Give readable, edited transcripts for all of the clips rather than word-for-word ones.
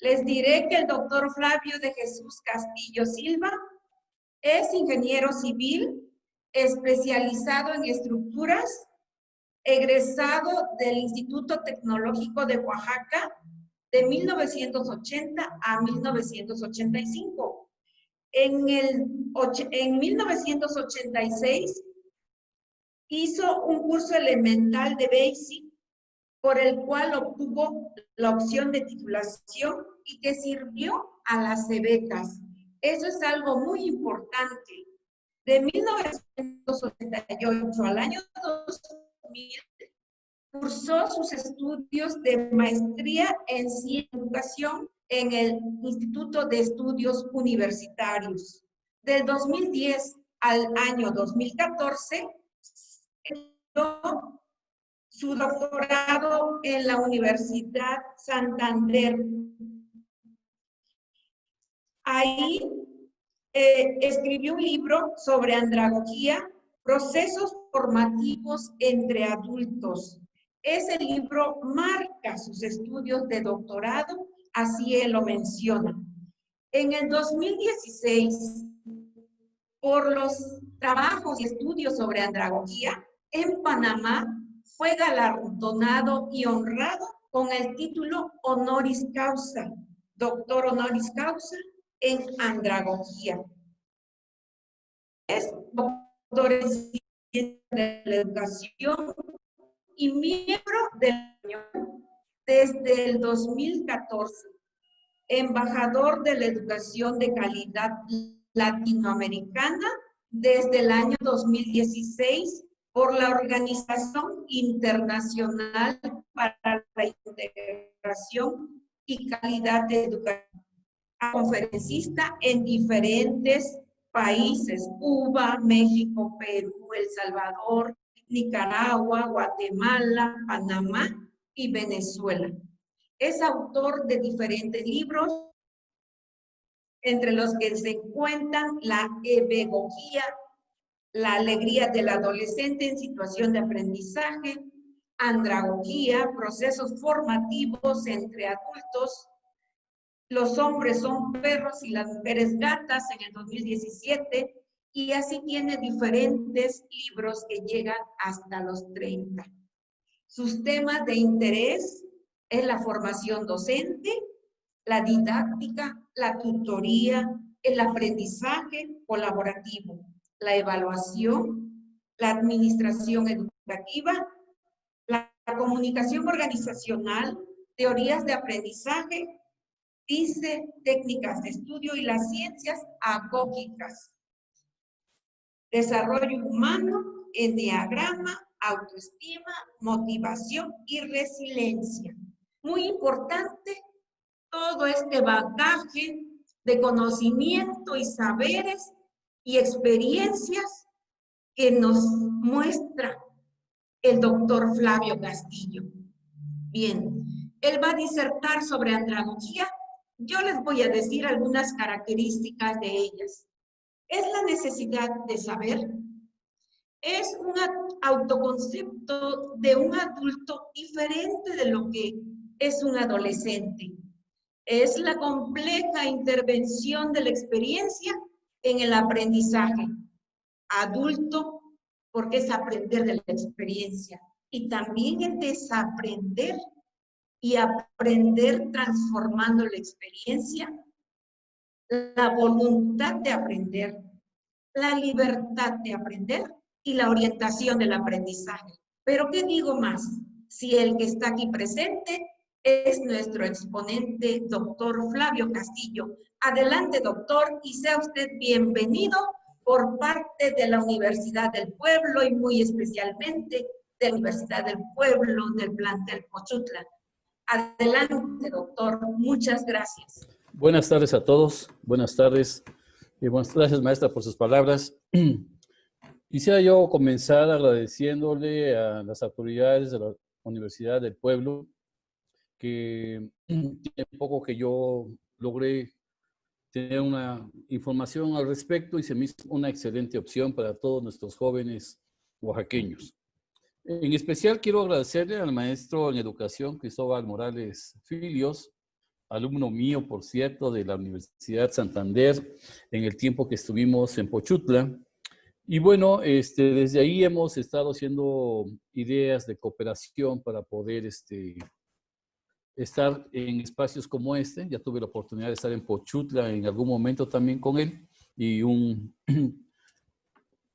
Les diré que el doctor Flavio de Jesús Castillo Silva es ingeniero civil especializado en estructuras, egresado del Instituto Tecnológico de Oaxaca de 1980 a 1985. En 1986 hizo un curso elemental de BASIC por el cual obtuvo la opción de titulación y que sirvió a las becas. Eso es algo muy importante. De 1988 al año 2000, cursó sus estudios de maestría en ciencia y educación en el Instituto de Estudios Universitarios. Del 2010 al año 2014, estudió su doctorado en la Universidad Santander. Ahí escribió un libro sobre andragogía, procesos formativos entre adultos. Ese libro marca sus estudios de doctorado, así él lo menciona. En el 2016, por los trabajos y estudios sobre andragogía, en Panamá fue galardonado y honrado con el título honoris causa, doctor honoris causa en andragogía. Es doctor en ciencia de la educación y miembro de la Unión desde el 2014, embajador de la educación de calidad latinoamericana desde el año 2016 por la Organización Internacional para la Integración y Calidad de Educación. Conferencista en diferentes países: Cuba, México, Perú, El Salvador, Nicaragua, Guatemala, Panamá y Venezuela. Es autor de diferentes libros, entre los que se encuentran La Ebegogía, La alegría del adolescente en situación de aprendizaje, Andragogía, procesos formativos entre adultos, Los hombres son perros y las mujeres gatas en el 2017, y así tiene diferentes libros que llegan hasta los 30. Sus temas de interés es la formación docente, la didáctica, la tutoría, el aprendizaje colaborativo, la evaluación, la administración educativa, la comunicación organizacional, teorías de aprendizaje, dice técnicas de estudio y las ciencias agógicas, desarrollo humano, enneagrama, autoestima, motivación y resiliencia. Muy importante todo este bagaje de conocimiento y saberes y experiencias que nos muestra el doctor Flavio Castillo. Bien, él va a disertar sobre andragogía. Yo les voy a decir algunas características de ellas. Es la necesidad de saber. Es un autoconcepto de un adulto diferente de lo que es un adolescente. Es la compleja intervención de la experiencia en el aprendizaje. Adulto, porque es aprender de la experiencia. Y también el desaprender y aprender transformando la experiencia, la voluntad de aprender, la libertad de aprender y la orientación del aprendizaje. Pero ¿qué digo más? Si el que está aquí presente es nuestro exponente, doctor Flavio Castillo. Adelante, doctor, y sea usted bienvenido por parte de la Universidad del Pueblo y muy especialmente de la Universidad del Pueblo del plantel Pochutla. Adelante, doctor. Muchas gracias. Buenas tardes a todos. Buenas tardes. Buenas gracias, maestra, por sus palabras. Quisiera yo comenzar agradeciéndole a las autoridades de la Universidad del Pueblo, que tiene poco que yo logré tener una información al respecto y se me hizo una excelente opción para todos nuestros jóvenes oaxaqueños. En especial quiero agradecerle al maestro en educación, Cristóbal Morales Filios, alumno mío, por cierto, de la Universidad Santander, en el tiempo que estuvimos en Pochutla. Y bueno, desde ahí hemos estado haciendo ideas de cooperación para poder estar en espacios como este. Ya tuve la oportunidad de estar en Pochutla en algún momento también con él y un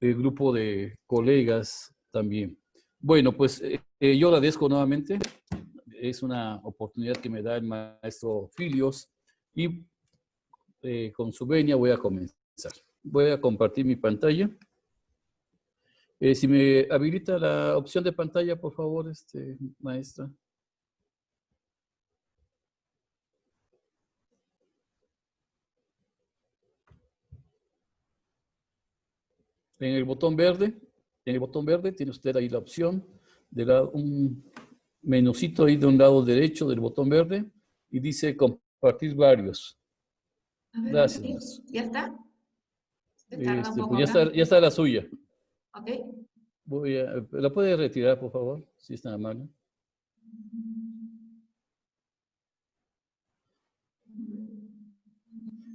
grupo de colegas también. Bueno, pues yo agradezco nuevamente. Es una oportunidad que me da el maestro Filios y con su venia voy a comenzar. Voy a compartir mi pantalla. Si me habilita la opción de pantalla, por favor, maestra. En el botón verde tiene usted ahí la opción de un menucito ahí de un lado derecho del botón verde y dice compartir varios. A ver, Gracias, sí, maestro. ¿ya está? Se tarda un poco Pues acá. ya está la suya. Ok. ¿La puede retirar, por favor? Si es tan amable.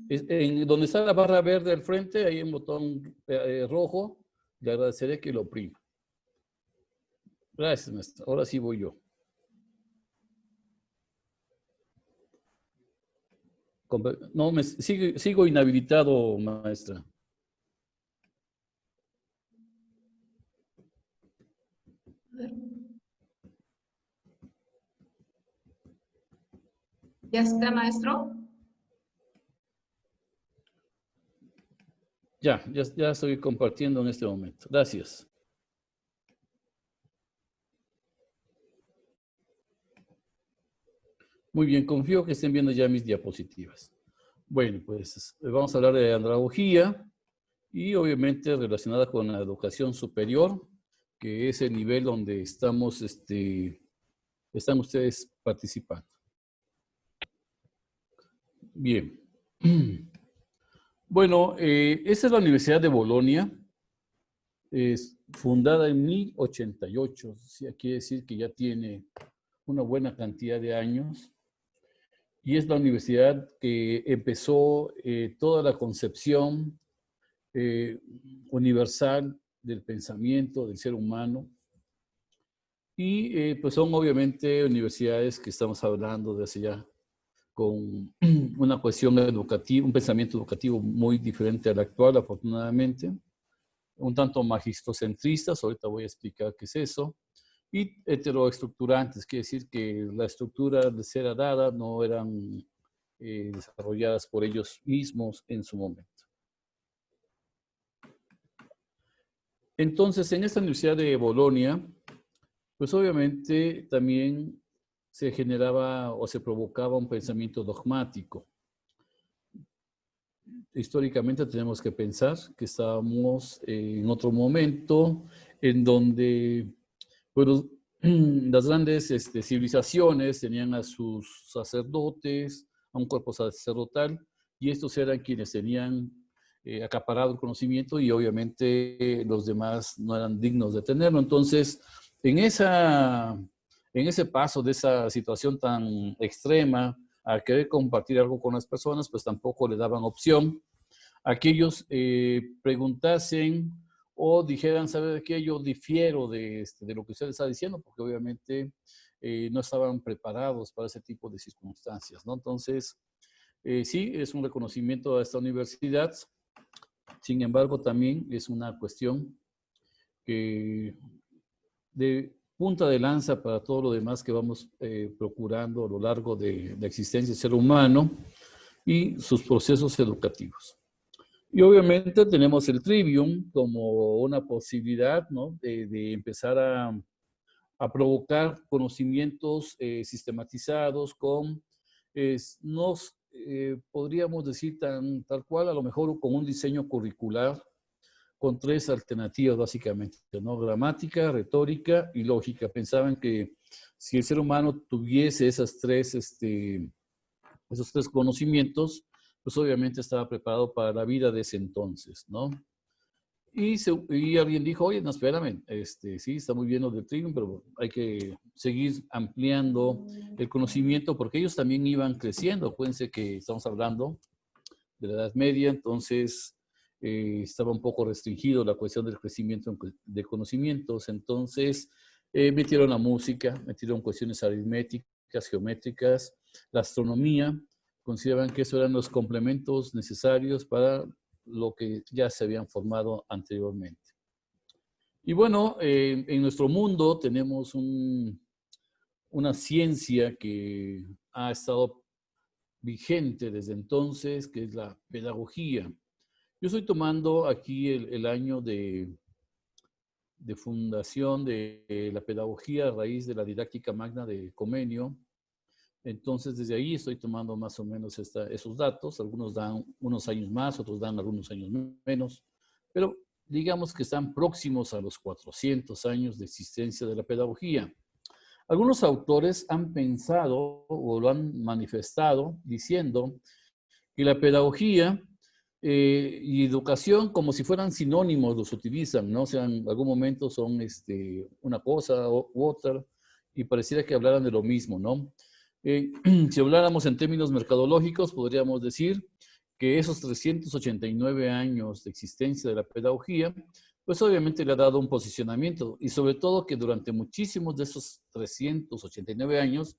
En donde está la barra verde al frente, hay un botón rojo. Le agradeceré que lo oprima. Gracias, maestro. Ahora sí voy yo. No, sigo inhabilitado, maestra. A ver. ¿Ya está, maestro? Ya estoy compartiendo en este momento. Gracias. Muy bien, confío que estén viendo ya mis diapositivas. Bueno, pues vamos a hablar de andragogía y obviamente relacionada con la educación superior, que es el nivel donde están ustedes participando. Bien. Bueno, esta es la Universidad de Bolonia. Es fundada en 1088, quiere decir que ya tiene una buena cantidad de años. Y es la universidad que empezó toda la concepción universal del pensamiento del ser humano. Y pues son obviamente universidades que estamos hablando de hace ya con una cuestión educativa, un pensamiento educativo muy diferente al actual, afortunadamente. Un tanto magistrocentristas, ahorita voy a explicar qué es eso. Y heteroestructurantes, quiere decir que la estructura de ser dada no eran desarrolladas por ellos mismos en su momento. Entonces, en esta Universidad de Bolonia, pues obviamente también se generaba o se provocaba un pensamiento dogmático. Históricamente tenemos que pensar que estábamos en otro momento en donde, bueno, las grandes civilizaciones tenían a sus sacerdotes, a un cuerpo sacerdotal, y estos eran quienes tenían acaparado el conocimiento y obviamente los demás no eran dignos de tenerlo. Entonces, en ese paso de esa situación tan extrema, a querer compartir algo con las personas, pues tampoco le daban opción a que ellos preguntasen o dijeran, ¿sabe qué? Yo difiero de lo que usted está diciendo, porque obviamente no estaban preparados para ese tipo de circunstancias, ¿no? Entonces, sí, es un reconocimiento a esta universidad. Sin embargo, también es una cuestión que de punta de lanza para todo lo demás que vamos procurando a lo largo de la existencia del ser humano y sus procesos educativos. Y obviamente tenemos el Trivium como una posibilidad, ¿no? de empezar a provocar conocimientos sistematizados con, podríamos decir tal cual, a lo mejor con un diseño curricular con tres alternativas básicamente, ¿no? Gramática, retórica y lógica. Pensaban que si el ser humano tuviese esos tres conocimientos, pues obviamente estaba preparado para la vida de ese entonces, ¿no? Y alguien dijo, oye, no, espérame, sí, está muy bien lo del Trivium, pero hay que seguir ampliando el conocimiento porque ellos también iban creciendo. Acuérdense que estamos hablando de la Edad Media, entonces estaba un poco restringido la cuestión del crecimiento de conocimientos. Entonces metieron la música, metieron cuestiones aritméticas, geométricas, la astronomía. Consideraban que esos eran los complementos necesarios para lo que ya se habían formado anteriormente. Y bueno, en nuestro mundo tenemos una ciencia que ha estado vigente desde entonces, que es la pedagogía. Yo estoy tomando aquí el año de fundación de la pedagogía a raíz de la didáctica magna de Comenio. Entonces, desde ahí estoy tomando más o menos esos datos. Algunos dan unos años más, otros dan algunos años menos, pero digamos que están próximos a los 400 años de existencia de la pedagogía. Algunos autores han pensado o lo han manifestado diciendo que la pedagogía y educación como si fueran sinónimos los utilizan, ¿no? O sea, en algún momento son una cosa u otra y pareciera que hablaran de lo mismo, ¿no? Si habláramos en términos mercadológicos, podríamos decir que esos 389 años de existencia de la pedagogía, pues obviamente le ha dado un posicionamiento y sobre todo que durante muchísimos de esos 389 años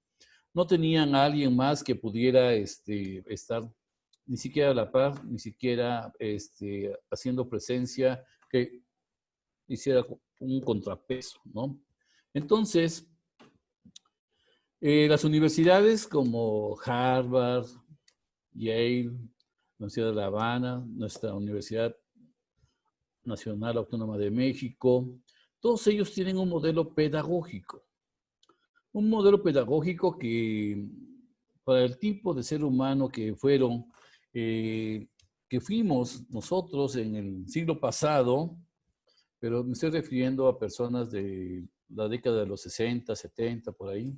no tenían a alguien más que pudiera estar ni siquiera a la par, ni siquiera haciendo presencia que hiciera un contrapeso, ¿no? Entonces, las universidades como Harvard, Yale, la Universidad de La Habana, nuestra Universidad Nacional Autónoma de México, todos ellos tienen un modelo pedagógico. Un modelo pedagógico que para el tipo de ser humano que fuimos nosotros en el siglo pasado, pero me estoy refiriendo a personas de la década de los 60, 70, por ahí,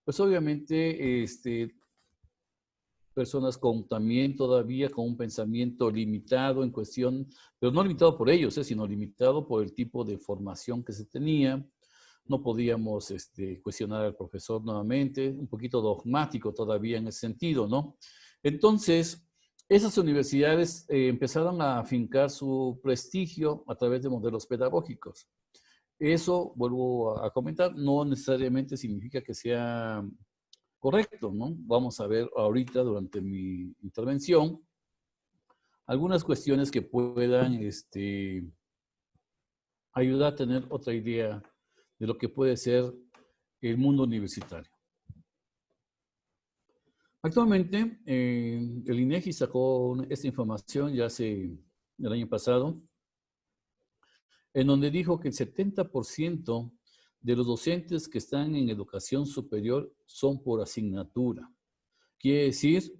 pues obviamente personas también todavía con un pensamiento limitado en cuestión, pero no limitado por ellos, sino limitado por el tipo de formación que se tenía. No podíamos cuestionar al profesor nuevamente, un poquito dogmático todavía en ese sentido, ¿no? Entonces, esas universidades empezaron a afincar su prestigio a través de modelos pedagógicos. Eso, vuelvo a comentar, no necesariamente significa que sea correcto, ¿no? Vamos a ver ahorita durante mi intervención algunas cuestiones que puedan ayudar a tener otra idea de lo que puede ser el mundo universitario. Actualmente, el INEGI sacó esta información ya el año pasado, en donde dijo que el 70% de los docentes que están en educación superior son por asignatura. Quiere decir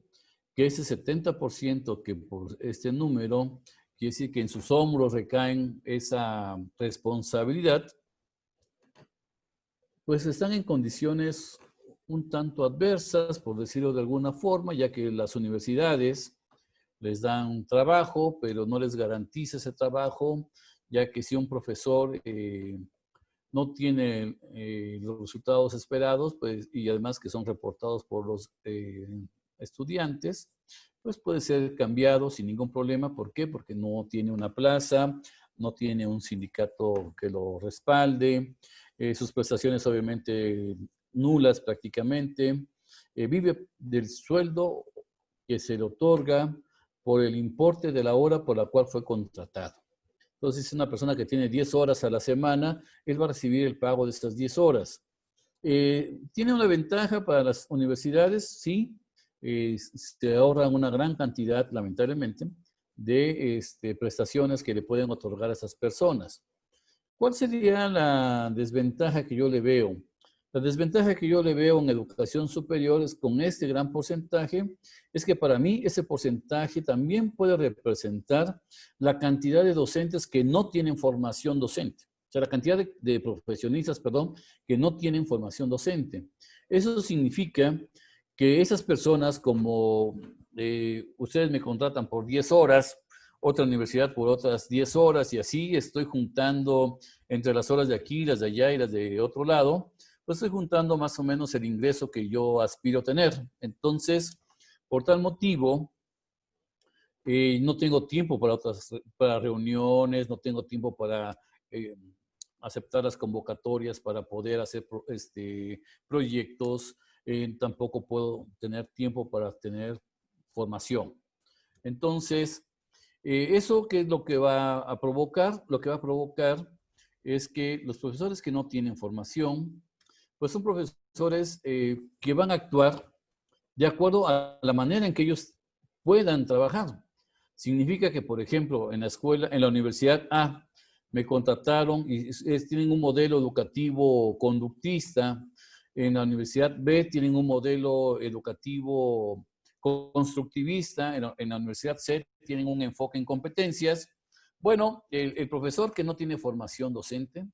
que ese 70% que por este número, quiere decir que en sus hombros recaen esa responsabilidad, pues están en condiciones un tanto adversas, por decirlo de alguna forma, ya que las universidades les dan trabajo, pero no les garantiza ese trabajo, ya que si un profesor no tiene los resultados esperados, pues, y además que son reportados por los estudiantes, pues puede ser cambiado sin ningún problema. ¿Por qué? Porque no tiene una plaza, no tiene un sindicato que lo respalde, sus prestaciones obviamente nulas prácticamente, vive del sueldo que se le otorga por el importe de la hora por la cual fue contratado. Entonces, si es una persona que tiene 10 horas a la semana, él va a recibir el pago de estas 10 horas. ¿Tiene una ventaja para las universidades? Sí. Se ahorran una gran cantidad, lamentablemente, de prestaciones que le pueden otorgar a esas personas. ¿Cuál sería la desventaja que yo le veo? La desventaja que yo le veo en educación superior es con este gran porcentaje, es que para mí ese porcentaje también puede representar la cantidad de docentes que no tienen formación docente. O sea, la cantidad de profesionistas, perdón, que no tienen formación docente. Eso significa que esas personas, como ustedes me contratan por 10 horas, otra universidad por otras 10 horas y así estoy juntando entre las horas de aquí, las de allá y las de otro lado, pues estoy juntando más o menos el ingreso que yo aspiro a tener. Entonces, por tal motivo, no tengo tiempo para reuniones, no tengo tiempo para aceptar las convocatorias, para poder hacer proyectos, tampoco puedo tener tiempo para tener formación. Entonces, ¿eso qué es lo que va a provocar? Lo que va a provocar es que los profesores que no tienen formación, pues son profesores que van a actuar de acuerdo a la manera en que ellos puedan trabajar. Significa que, por ejemplo, en la escuela, en la universidad A, me contrataron y tienen un modelo educativo conductista. En la universidad B tienen un modelo educativo constructivista. En la universidad C tienen un enfoque en competencias. Bueno, el profesor que no tiene formación docente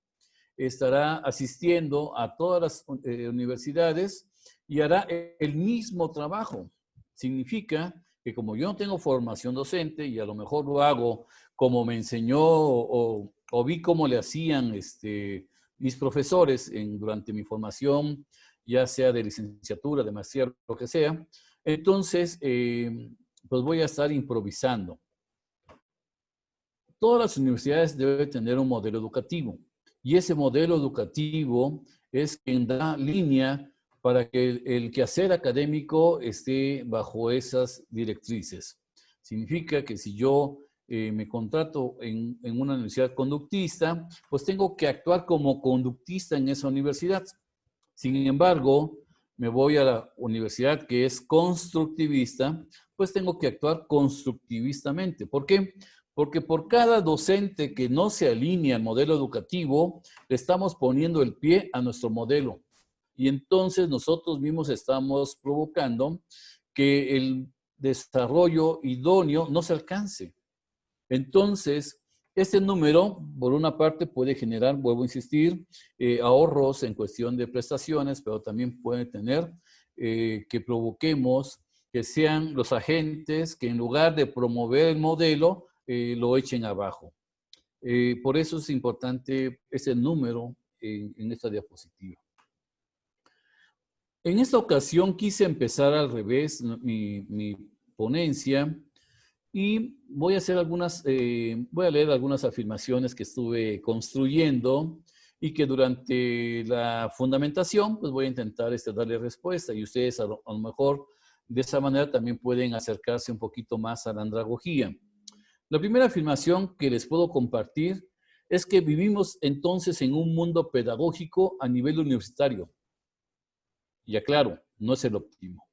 estará asistiendo a todas las universidades y hará el mismo trabajo. Significa que como yo no tengo formación docente y a lo mejor lo hago como me enseñó o vi cómo le hacían mis profesores durante mi formación, ya sea de licenciatura, de maestría, lo que sea, entonces pues voy a estar improvisando. Todas las universidades deben tener un modelo educativo y ese modelo educativo es quien da línea para que el quehacer académico esté bajo esas directrices. Significa que si yo me contrato en una universidad conductista, pues tengo que actuar como conductista en esa universidad. Sin embargo, me voy a la universidad que es constructivista, pues tengo que actuar constructivistamente. ¿Por qué? Porque por cada docente que no se alinea al modelo educativo, le estamos poniendo el pie a nuestro modelo. Y entonces nosotros mismos estamos provocando que el desarrollo idóneo no se alcance. Entonces, este número, por una parte, puede generar, vuelvo a insistir, ahorros en cuestión de prestaciones, pero también puede tener que provoquemos que sean los agentes que en lugar de promover el modelo, lo echen abajo. Por eso es importante ese número en esta diapositiva. En esta ocasión quise empezar al revés mi ponencia y voy a hacer voy a leer algunas afirmaciones que estuve construyendo y que durante la fundamentación pues voy a intentar darle respuesta y ustedes a lo mejor de esa manera también pueden acercarse un poquito más a la andragogía. La primera afirmación que les puedo compartir es que vivimos entonces en un mundo pedagógico a nivel universitario. Y aclaro, no es el óptimo.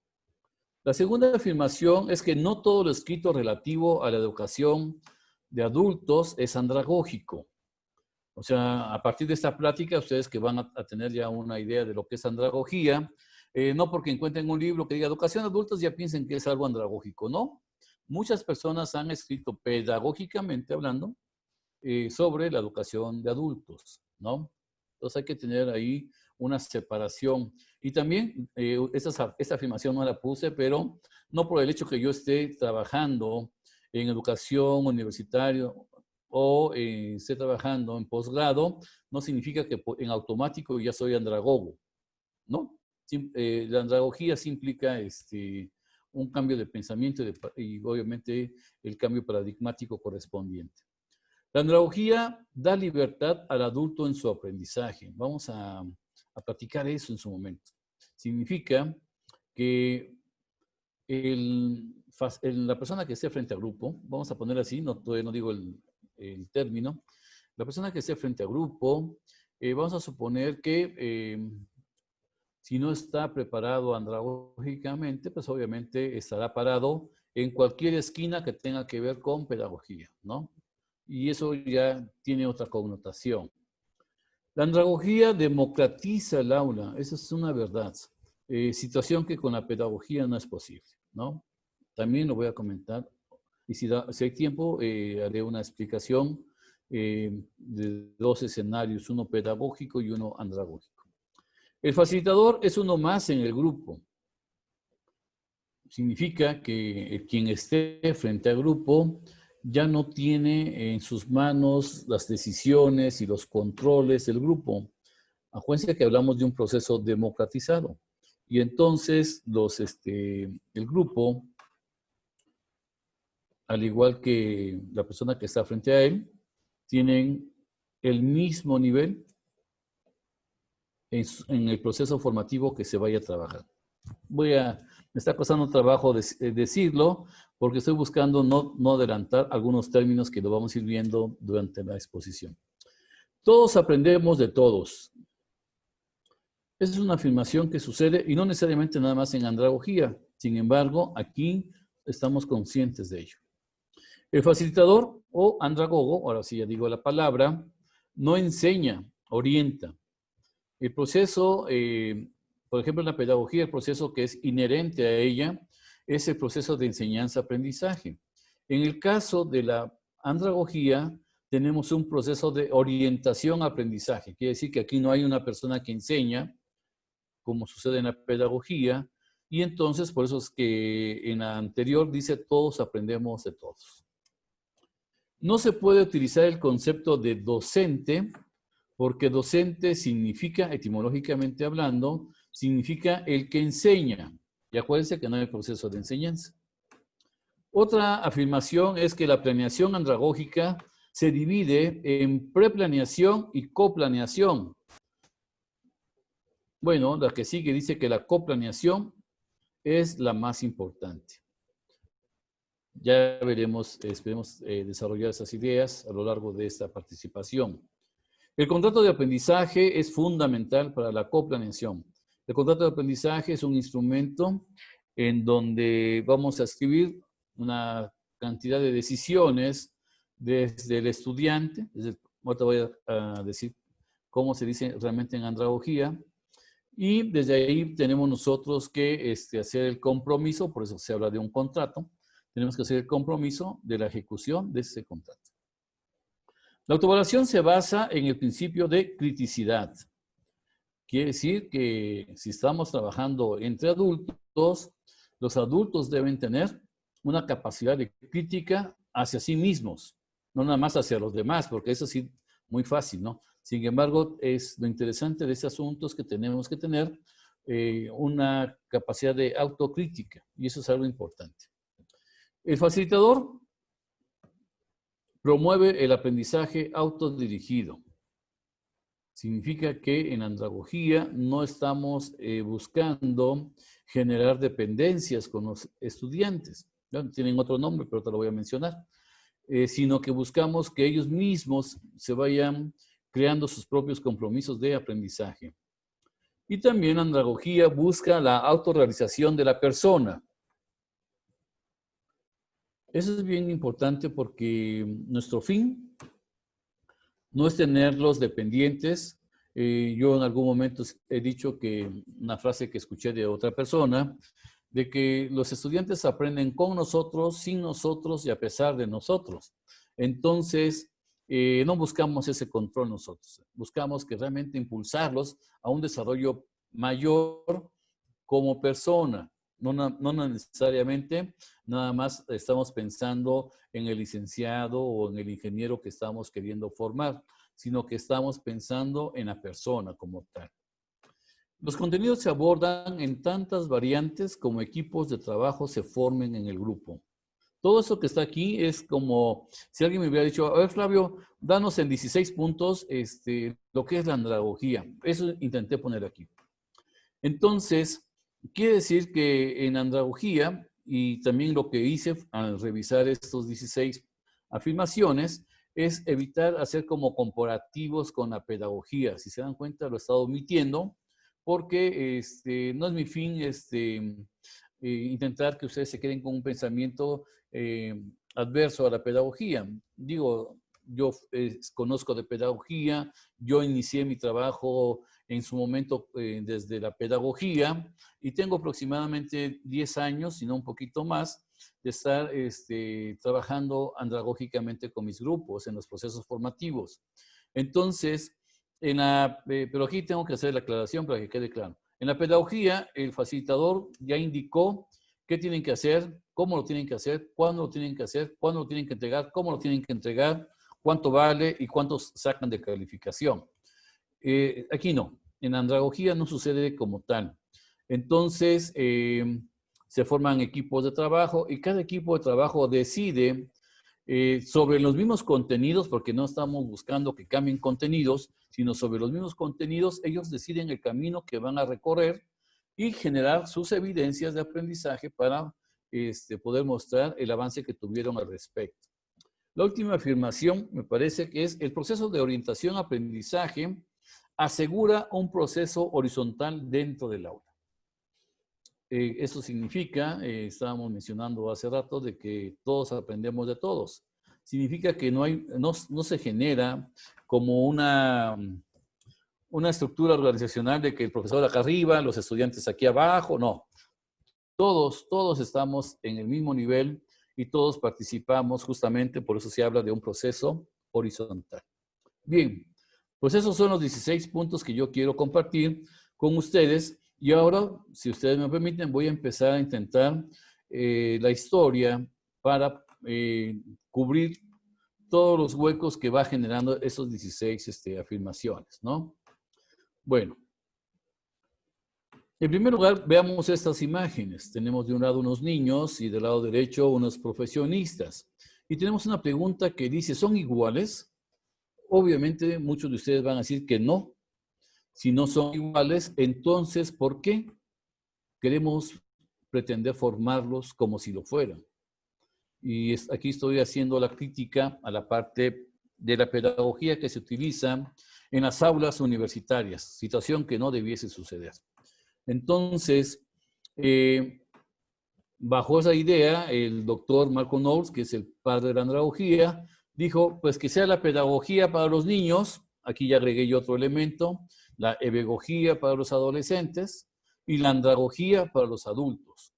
La segunda afirmación es que no todo lo escrito relativo a la educación de adultos es andragógico. O sea, a partir de esta plática, ustedes que van a tener ya una idea de lo que es andragogía, no porque encuentren un libro que diga educación de adultos ya piensen que es algo andragógico, ¿no? Muchas personas han escrito pedagógicamente hablando sobre la educación de adultos, ¿no? Entonces hay que tener ahí una separación. Y también, esta afirmación no la puse, pero no por el hecho que yo esté trabajando en educación universitaria o esté trabajando en posgrado, no significa que en automático ya soy andragogo, ¿no? La andragogía sí implica un cambio de pensamiento y obviamente el cambio paradigmático correspondiente. La andragogía da libertad al adulto en su aprendizaje. Vamos a platicar eso en su momento. Significa que la persona que esté frente al grupo, vamos a poner así, todavía no digo el término, la persona que esté frente al grupo, vamos a suponer que si no está preparado andragógicamente, pues obviamente estará parado en cualquier esquina que tenga que ver con pedagogía, ¿no? Y eso ya tiene otra connotación. La andragogía democratiza el aula, esa es una verdad. Situación que con la pedagogía no es posible, ¿no? También lo voy a comentar. Y si hay tiempo, haré una explicación de dos escenarios, uno pedagógico y uno andragógico. El facilitador es uno más en el grupo. Significa que quien esté frente al grupo ya no tiene en sus manos las decisiones y los controles del grupo. Acuérdense que hablamos de un proceso democratizado. Y entonces el grupo, al igual que la persona que está frente a él, tienen el mismo nivel en el proceso formativo que se vaya a trabajar. Me está costando trabajo decirlo porque estoy buscando no adelantar algunos términos que lo vamos a ir viendo durante la exposición. Todos aprendemos de todos. Esa es una afirmación que sucede y no necesariamente nada más en andragogía. Sin embargo, aquí estamos conscientes de ello. El facilitador o andragogo, ahora sí ya digo la palabra, no enseña, orienta. El proceso, por ejemplo, en la pedagogía, el proceso que es inherente a ella es el proceso de enseñanza-aprendizaje. En el caso de la andragogía, tenemos un proceso de orientación-aprendizaje. Quiere decir que aquí no hay una persona que enseña, como sucede en la pedagogía, y entonces por eso es que en la anterior dice todos aprendemos de todos. No se puede utilizar el concepto de docente, porque docente significa, etimológicamente hablando, significa el que enseña. Y acuérdense que no hay proceso de enseñanza. Otra afirmación es que la planeación andragógica se divide en preplaneación y coplaneación. Bueno, la que sigue dice que la coplaneación es la más importante. Ya veremos, esperemos desarrollar esas ideas a lo largo de esta participación. El contrato de aprendizaje es fundamental para la coplaneación. El contrato de aprendizaje es un instrumento en donde vamos a escribir una cantidad de decisiones desde el estudiante, ahorita voy a decir cómo se dice realmente en andragogía, y desde ahí tenemos nosotros que hacer el compromiso, por eso se habla de un contrato, tenemos que hacer el compromiso de la ejecución de ese contrato. La autoevaluación se basa en el principio de criticidad. Quiere decir que si estamos trabajando entre adultos, los adultos deben tener una capacidad de crítica hacia sí mismos, no nada más hacia los demás, porque eso sí, muy fácil, ¿no? Sin embargo, es lo interesante de este asunto es que tenemos que tener una capacidad de autocrítica, y eso es algo importante. El facilitador promueve el aprendizaje autodirigido. Significa que en andragogía no estamos buscando generar dependencias con los estudiantes. ¿No? Tienen otro nombre, pero te lo voy a mencionar. Sino que buscamos que ellos mismos se vayan creando sus propios compromisos de aprendizaje. Y también la andragogía busca la autorrealización de la persona. Eso es bien importante porque nuestro fin no es tenerlos dependientes. Yo en algún momento he dicho que una frase que escuché de otra persona, de que los estudiantes aprenden con nosotros, sin nosotros y a pesar de nosotros. Entonces, no buscamos ese control nosotros. Buscamos que realmente impulsarlos a un desarrollo mayor como persona. No necesariamente nada más estamos pensando en el licenciado o en el ingeniero que estamos queriendo formar, sino que estamos pensando en la persona como tal. Los contenidos se abordan en tantas variantes como equipos de trabajo se formen en el grupo. Todo eso que está aquí es como si alguien me hubiera dicho, a ver, Flavio, danos en 16 puntos lo que es la andragogía. Eso intenté poner aquí. Entonces, quiere decir que en andragogía, y también lo que hice al revisar estos 16 afirmaciones, es evitar hacer como comparativos con la pedagogía. Si se dan cuenta, lo he estado omitiendo, porque no es mi fin intentar que ustedes se queden con un pensamiento adverso a la pedagogía. Digo, yo conozco de pedagogía, yo inicié mi trabajo en su momento desde la pedagogía y tengo aproximadamente 10 años, si no un poquito más, de estar trabajando andragógicamente con mis grupos en los procesos formativos. Entonces, pero aquí tengo que hacer la aclaración para que quede claro. En la pedagogía, el facilitador ya indicó qué tienen que hacer, cómo lo tienen que hacer, cuándo lo tienen que hacer, cuándo lo tienen que entregar, cómo lo tienen que entregar, cuánto vale y cuántos sacan de calificación. Aquí no, en andragogía no sucede como tal. Entonces, se forman equipos de trabajo y cada equipo de trabajo decide sobre los mismos contenidos, porque no estamos buscando que cambien contenidos, sino sobre los mismos contenidos, ellos deciden el camino que van a recorrer y generar sus evidencias de aprendizaje para poder mostrar el avance que tuvieron al respecto. La última afirmación me parece que es el proceso de orientación-aprendizaje asegura un proceso horizontal dentro del aula. Eso significa, estábamos mencionando hace rato, de que todos aprendemos de todos. Significa que no se genera como una estructura organizacional de que el profesor acá arriba, los estudiantes aquí abajo, no. Todos estamos en el mismo nivel y todos participamos justamente, por eso se habla de un proceso horizontal. Bien, pues esos son los 16 puntos que yo quiero compartir con ustedes. Y ahora, si ustedes me permiten, voy a empezar a intentar la historia para cubrir todos los huecos que va generando esos 16 afirmaciones, ¿no? Bueno, en primer lugar, veamos estas imágenes. Tenemos de un lado unos niños y del lado derecho unos profesionistas. Y tenemos una pregunta que dice, ¿son iguales? Obviamente, muchos de ustedes van a decir que no. Si no son iguales, entonces, ¿por qué queremos pretender formarlos como si lo fueran? Y aquí estoy haciendo la crítica a la parte de la pedagogía que se utiliza en las aulas universitarias, situación que no debiese suceder. Entonces, bajo esa idea, el doctor Marco Knowles, que es el padre de la andragogía, dijo, pues que sea la pedagogía para los niños, aquí ya agregué yo otro elemento, la ebegogía para los adolescentes y la andragogía para los adultos.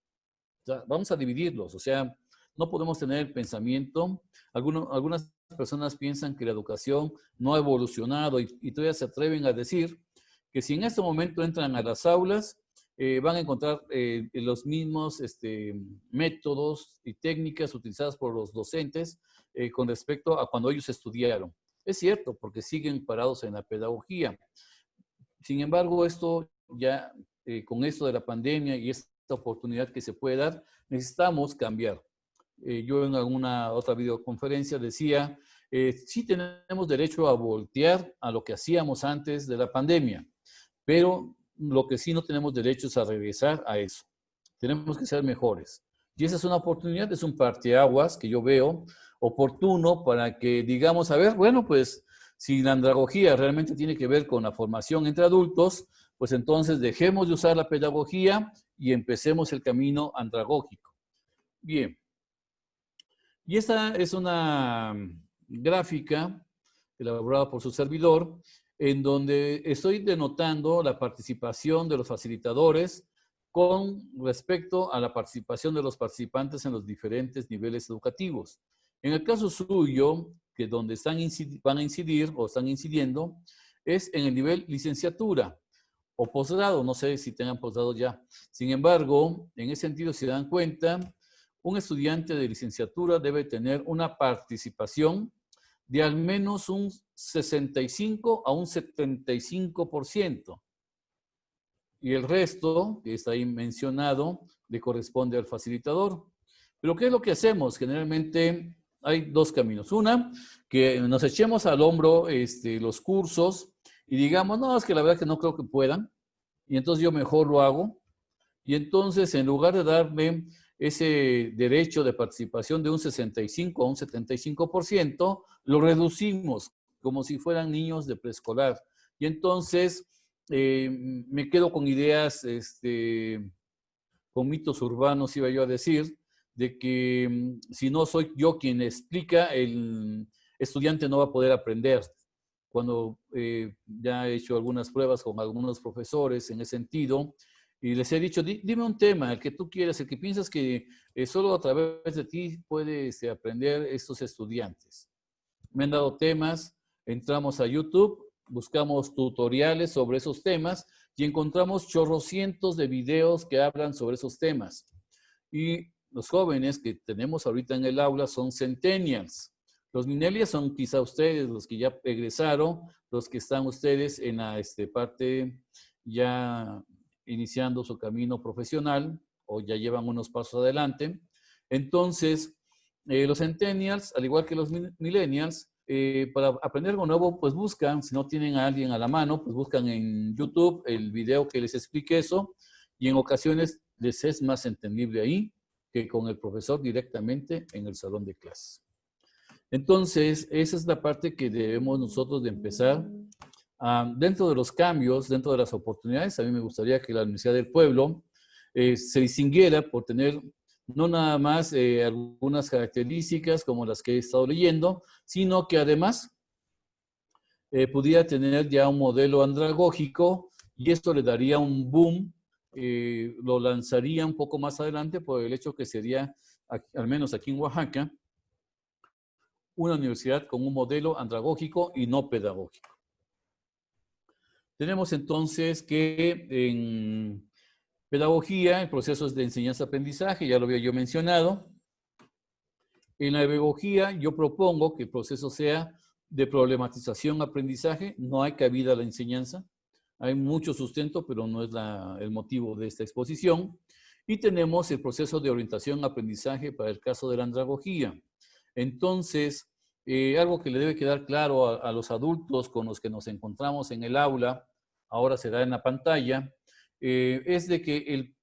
O sea, vamos a dividirlos, o sea, no podemos tener el pensamiento, algunas personas piensan que la educación no ha evolucionado y todavía se atreven a decir que si en este momento entran a las aulas, van a encontrar los mismos métodos y técnicas utilizadas por los docentes con respecto a cuando ellos estudiaron. Es cierto, porque siguen parados en la pedagogía. Sin embargo, esto ya, con esto de la pandemia y esta oportunidad que se puede dar, necesitamos cambiar. Yo en alguna otra videoconferencia decía, sí tenemos derecho a voltear a lo que hacíamos antes de la pandemia, pero lo que sí no tenemos derecho es a regresar a eso. Tenemos que ser mejores. Y esa es una oportunidad, es un parteaguas que yo veo oportuno para que digamos, a ver, bueno, pues si la andragogía realmente tiene que ver con la formación entre adultos, pues entonces dejemos de usar la pedagogía y empecemos el camino andragógico. Bien. Y esta es una gráfica elaborada por su servidor, en donde estoy denotando la participación de los facilitadores con respecto a la participación de los participantes en los diferentes niveles educativos. En el caso suyo, que donde van a incidir o están incidiendo, es en el nivel licenciatura o posgrado, no sé si tengan posgrado ya. Sin embargo, en ese sentido, si dan cuenta, un estudiante de licenciatura debe tener una participación de al menos un 65 a un 75%. Y el resto, que está ahí mencionado, le corresponde al facilitador. Pero ¿qué es lo que hacemos? Generalmente hay dos caminos. Una, que nos echemos al hombro los cursos y digamos, no, es que la verdad que no creo que puedan. Y entonces yo mejor lo hago. Y entonces, en lugar de darme ese derecho de participación de un 65 a un 75%, lo reducimos como si fueran niños de preescolar. Y entonces me quedo con ideas, con mitos urbanos, iba yo a decir, de que si no soy yo quien explica, el estudiante no va a poder aprender. Cuando ya he hecho algunas pruebas con algunos profesores en ese sentido, y les he dicho, dime un tema, el que tú quieras, el que piensas que solo a través de ti puede aprender estos estudiantes. Me han dado temas, entramos a YouTube, buscamos tutoriales sobre esos temas y encontramos chorrocientos de videos que hablan sobre esos temas. Y los jóvenes que tenemos ahorita en el aula son centennials. Los millennials son quizá ustedes, los que ya egresaron, los que están ustedes en la parte ya iniciando su camino profesional o ya llevan unos pasos adelante. Entonces, los centennials, al igual que los millennials, para aprender algo nuevo, pues buscan, si no tienen a alguien a la mano, pues buscan en YouTube el video que les explique eso, y en ocasiones les es más entendible ahí que con el profesor directamente en el salón de clases. Entonces, esa es la parte que debemos nosotros de empezar. Dentro de los cambios, dentro de las oportunidades, a mí me gustaría que la Universidad del Pueblo se distinguiera por tener no nada más algunas características como las que he estado leyendo, sino que además pudiera tener ya un modelo andragógico y esto le daría un boom, lo lanzaría un poco más adelante por el hecho que sería, al menos aquí en Oaxaca, una universidad con un modelo andragógico y no pedagógico. Tenemos entonces que en pedagogía, el proceso es de enseñanza-aprendizaje, ya lo había yo mencionado. En la pedagogía yo propongo que el proceso sea de problematización-aprendizaje, no hay cabida a la enseñanza, hay mucho sustento, pero no es el motivo de esta exposición. Y tenemos el proceso de orientación-aprendizaje para el caso de la andragogía. Entonces, algo que le debe quedar claro a los adultos con los que nos encontramos en el aula, ahora será en la pantalla, es de que el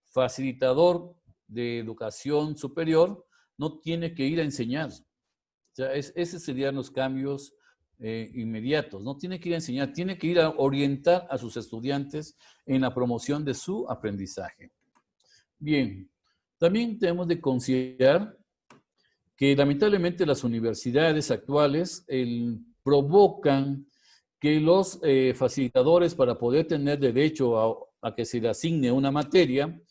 facilitador de educación superior no tiene que ir a enseñar. O sea, esos serían los cambios inmediatos. No tiene que ir a enseñar, tiene que ir a orientar a sus estudiantes en la promoción de su aprendizaje. Bien, también tenemos de considerar que lamentablemente las universidades actuales provocan que los facilitadores, para poder tener derecho a que se le asigne una materia,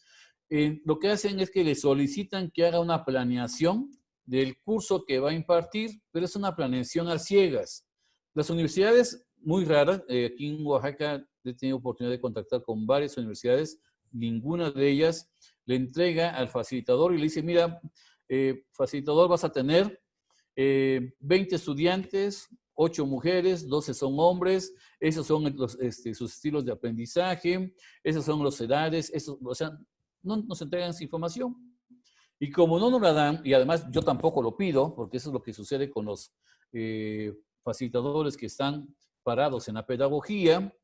lo que hacen es que le solicitan que haga una planeación del curso que va a impartir, pero es una planeación a ciegas. Las universidades, muy raras, aquí en Oaxaca he tenido oportunidad de contactar con varias universidades, ninguna de ellas le entrega al facilitador y le dice, mira, facilitador, vas a tener 20 estudiantes, 8 mujeres, 12 son hombres, esos son sus estilos de aprendizaje, esos son los edades, o sea, no nos entregan esa información. Y como no nos la dan, y además yo tampoco lo pido, porque eso es lo que sucede con los facilitadores que están parados en la pedagogía,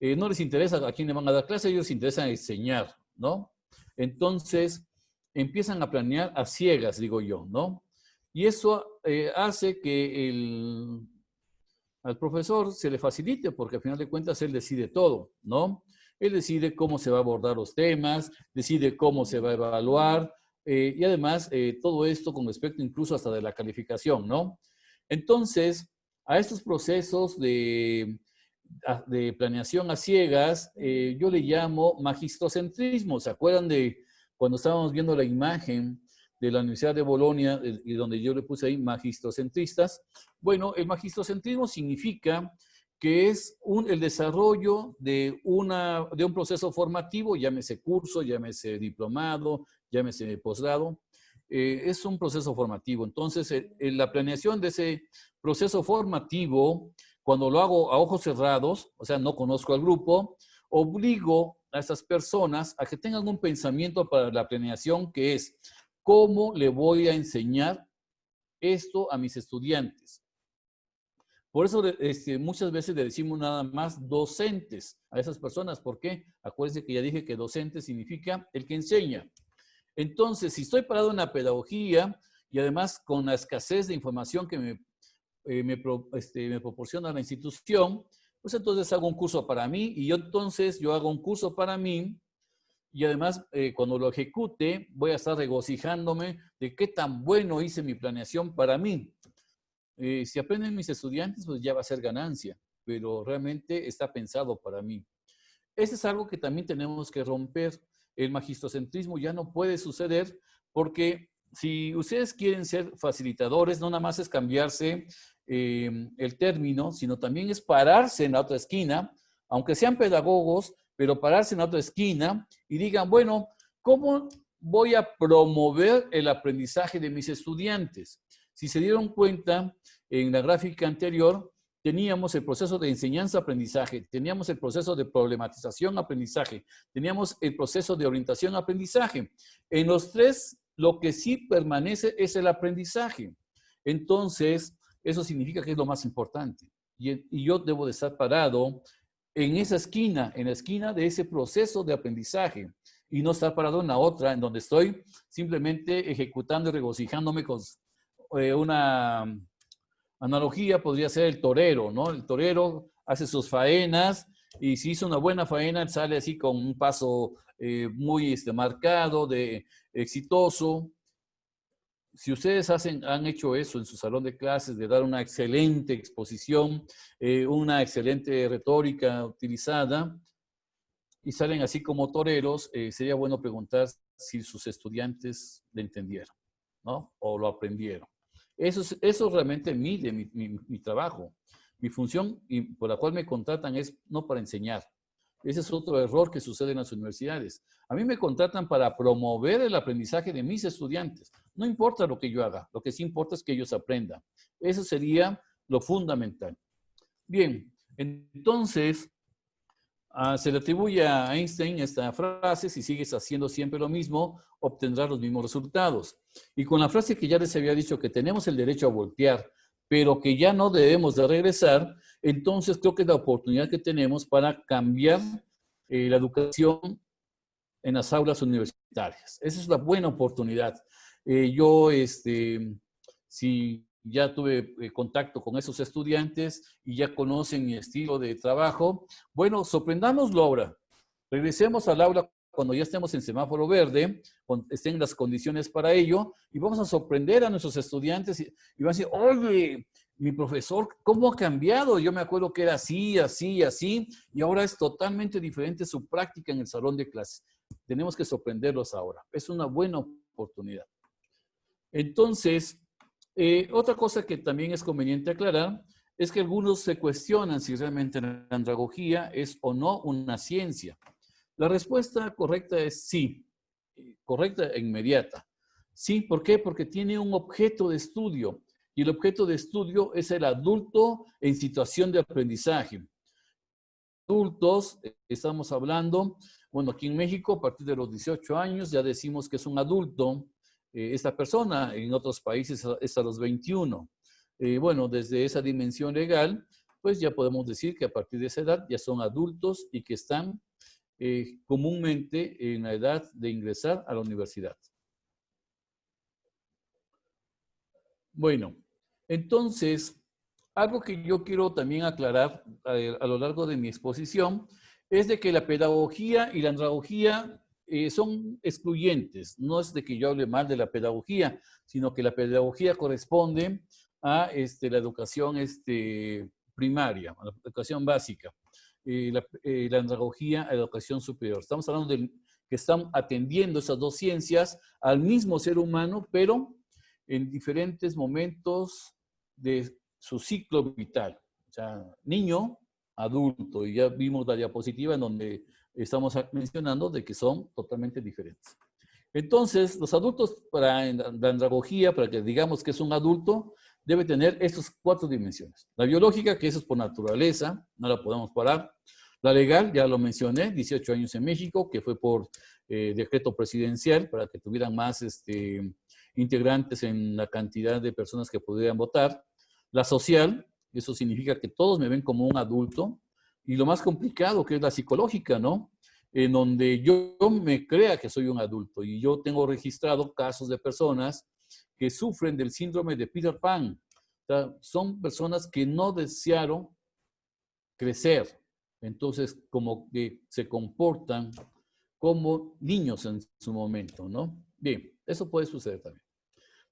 no les interesa a quién le van a dar clase, a ellos les interesa enseñar, ¿no? Entonces, empiezan a planear a ciegas, digo yo, ¿no? Y eso hace que al profesor se le facilite, porque al final de cuentas él decide todo, ¿no? Él decide cómo se va a abordar los temas, decide cómo se va a evaluar, y además todo esto con respecto incluso hasta de la calificación, ¿no? Entonces, a estos procesos de planeación a ciegas, yo le llamo magistrocentrismo. ¿Se acuerdan de cuando estábamos viendo la imagen de la Universidad de Bolonia y donde yo le puse ahí magistrocentristas? Bueno, el magistrocentrismo significa que es el desarrollo de un proceso formativo, llámese curso, llámese diplomado, llámese posgrado, es un proceso formativo. Entonces, la planeación de ese proceso formativo, cuando lo hago a ojos cerrados, o sea, no conozco al grupo, obligo a estas personas a que tengan un pensamiento para la planeación que es, ¿cómo le voy a enseñar esto a mis estudiantes? Por eso muchas veces le decimos nada más docentes a esas personas. ¿Por qué? Acuérdense que ya dije que docente significa el que enseña. Entonces, si estoy parado en la pedagogía y además con la escasez de información que me proporciona la institución, pues entonces hago un curso para mí y yo hago un curso para mí y además cuando lo ejecute voy a estar regocijándome de qué tan bueno hice mi planeación para mí. Si aprenden mis estudiantes, pues ya va a ser ganancia, pero realmente está pensado para mí. Eso es algo que también tenemos que romper. El magistrocentrismo ya no puede suceder porque si ustedes quieren ser facilitadores, no nada más es cambiarse el término, sino también es pararse en la otra esquina, aunque sean pedagogos, pero pararse en la otra esquina y digan, bueno, ¿cómo voy a promover el aprendizaje de mis estudiantes. Si se dieron cuenta, en la gráfica anterior, teníamos el proceso de enseñanza-aprendizaje, teníamos el proceso de problematización-aprendizaje, teníamos el proceso de orientación-aprendizaje. En los tres, lo que sí permanece es el aprendizaje. Entonces, eso significa que es lo más importante. Y yo debo de estar parado en esa esquina, en la esquina de ese proceso de aprendizaje, y no estar parado en la otra, en donde estoy simplemente ejecutando y regocijándome con una analogía, podría ser el torero, ¿no? El torero hace sus faenas, y si hizo una buena faena, sale así con un paso muy marcado, exitoso. Si ustedes han hecho eso en su salón de clases, de dar una excelente exposición, una excelente retórica utilizada, y salen así como toreros, sería bueno preguntar si sus estudiantes le entendieron, ¿no? O lo aprendieron. Eso realmente mide mi trabajo. Mi función y por la cual me contratan es no para enseñar. Ese es otro error que sucede en las universidades. A mí me contratan para promover el aprendizaje de mis estudiantes. No importa lo que yo haga, lo que sí importa es que ellos aprendan. Eso sería lo fundamental. Bien, entonces se le atribuye a Einstein esta frase: si sigues haciendo siempre lo mismo, obtendrás los mismos resultados. Y con la frase que ya les había dicho, que tenemos el derecho a voltear, pero que ya no debemos de regresar, entonces creo que es la oportunidad que tenemos para cambiar la educación en las aulas universitarias. Esa es la buena oportunidad. Si ya tuve contacto con esos estudiantes y ya conocen mi estilo de trabajo, bueno, sorprendámoslo ahora. Regresemos al aula cuando ya estemos en semáforo verde, cuando estén las condiciones para ello, y vamos a sorprender a nuestros estudiantes y van a decir: oye, mi profesor, ¿cómo ha cambiado? Yo me acuerdo que era así, así, así, y ahora es totalmente diferente su práctica en el salón de clases. Tenemos que sorprenderlos ahora. Es una buena oportunidad. Entonces, otra cosa que también es conveniente aclarar es que algunos se cuestionan si realmente la andragogía es o no una ciencia. La respuesta correcta es sí, correcta e inmediata. Sí, ¿por qué? Porque tiene un objeto de estudio, y el objeto de estudio es el adulto en situación de aprendizaje. Adultos, estamos hablando, bueno, aquí en México a partir de los 18 años ya decimos que es un adulto esta persona. En otros países es a los 21. Bueno, desde esa dimensión legal, pues ya podemos decir que a partir de esa edad ya son adultos y que están comúnmente en la edad de ingresar a la universidad. Bueno, entonces, algo que yo quiero también aclarar a lo largo de mi exposición es de que la pedagogía y la andragogía son excluyentes. No es de que yo hable mal de la pedagogía, sino que la pedagogía corresponde a la educación primaria, a la educación básica. La andragogía a la educación superior. Estamos hablando de que están atendiendo esas dos ciencias al mismo ser humano, pero en diferentes momentos de su ciclo vital. O sea, niño, adulto, y ya vimos la diapositiva en donde estamos mencionando de que son totalmente diferentes. Entonces, los adultos, para la andragogía, para que digamos que es un adulto, debe tener estas 4 dimensiones. La biológica, que eso es por naturaleza, no la podemos parar. La legal, ya lo mencioné, 18 años en México, que fue por decreto presidencial, para que tuvieran más integrantes en la cantidad de personas que pudieran votar. La social, eso significa que todos me ven como un adulto. Y lo más complicado, que es la psicológica, ¿no? En donde yo me crea que soy un adulto. Y yo tengo registrado casos de personas que sufren del síndrome de Peter Pan. O sea, son personas que no desearon crecer. Entonces, como que se comportan como niños en su momento, ¿no? Bien, eso puede suceder también.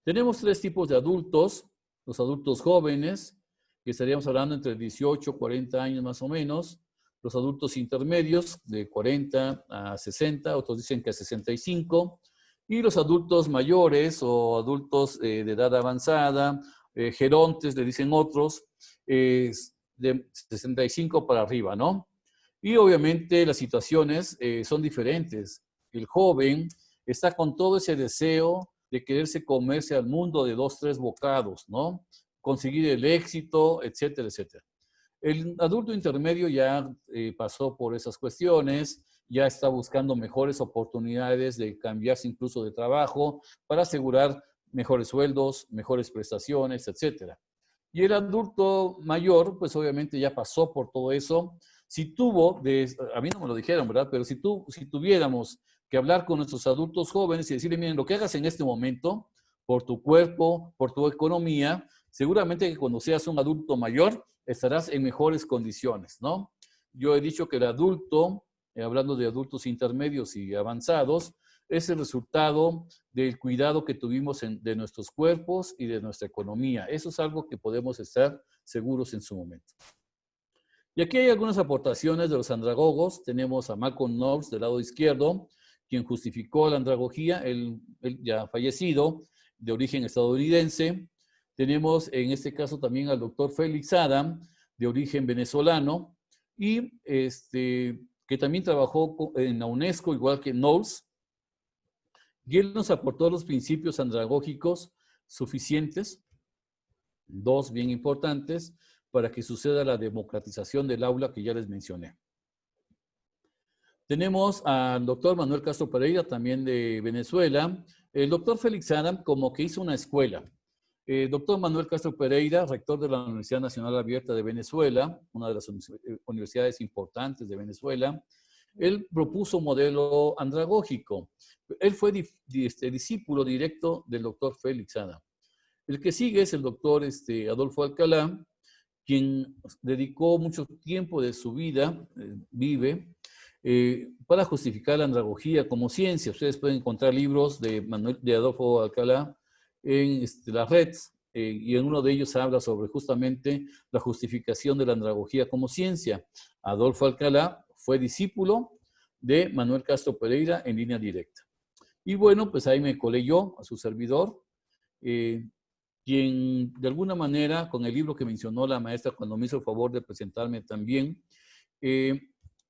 Tenemos 3 tipos de adultos: los adultos jóvenes, que estaríamos hablando entre 18 y 40 años más o menos; los adultos intermedios, de 40 a 60, otros dicen que a 65, y los adultos mayores o adultos de edad avanzada, gerontes, le dicen otros, de 65 para arriba, ¿no? Y obviamente las situaciones son diferentes. El joven está con todo ese deseo de quererse comerse al mundo de 2, 3 bocados, ¿no? Conseguir el éxito, etcétera, etcétera. El adulto intermedio ya pasó por esas cuestiones, ya está buscando mejores oportunidades de cambiarse incluso de trabajo para asegurar mejores sueldos, mejores prestaciones, etcétera. Y el adulto mayor, pues obviamente ya pasó por todo eso. Si tuvo, a mí no me lo dijeron, ¿verdad? Pero si tuviéramos que hablar con nuestros adultos jóvenes y decirle, miren, lo que hagas en este momento, por tu cuerpo, por tu economía, seguramente que cuando seas un adulto mayor, estarás en mejores condiciones, ¿no? Yo he dicho que el adulto, hablando de adultos intermedios y avanzados, es el resultado del cuidado que tuvimos de nuestros cuerpos y de nuestra economía. Eso es algo que podemos estar seguros en su momento. Y aquí hay algunas aportaciones de los andragogos. Tenemos a Malcolm Knowles del lado izquierdo, quien justificó la andragogía, él ya fallecido, de origen estadounidense. Tenemos en este caso también al doctor Félix Adam, de origen venezolano, y que también trabajó en la UNESCO, igual que Knowles. Y él nos aportó los principios andragógicos suficientes, 2 bien importantes, para que suceda la democratización del aula que ya les mencioné. Tenemos al doctor Manuel Castro Pereira, también de Venezuela. El doctor Félix Adam como que hizo una escuela. Doctor Manuel Castro Pereira, rector de la Universidad Nacional Abierta de Venezuela, una de las universidades importantes de Venezuela, él propuso un modelo andragógico. Él fue discípulo directo del doctor Félix Adam. El que sigue es el doctor Adolfo Alcalá, quien dedicó mucho tiempo de su vida, para justificar la andragogía como ciencia. Ustedes pueden encontrar libros de Adolfo Alcalá en la red, y en uno de ellos habla sobre justamente la justificación de la andragogía como ciencia. Adolfo Alcalá fue discípulo de Manuel Castro Pereira en línea directa. Y bueno, pues ahí me colé yo, a su servidor, quien de alguna manera, con el libro que mencionó la maestra cuando me hizo el favor de presentarme también,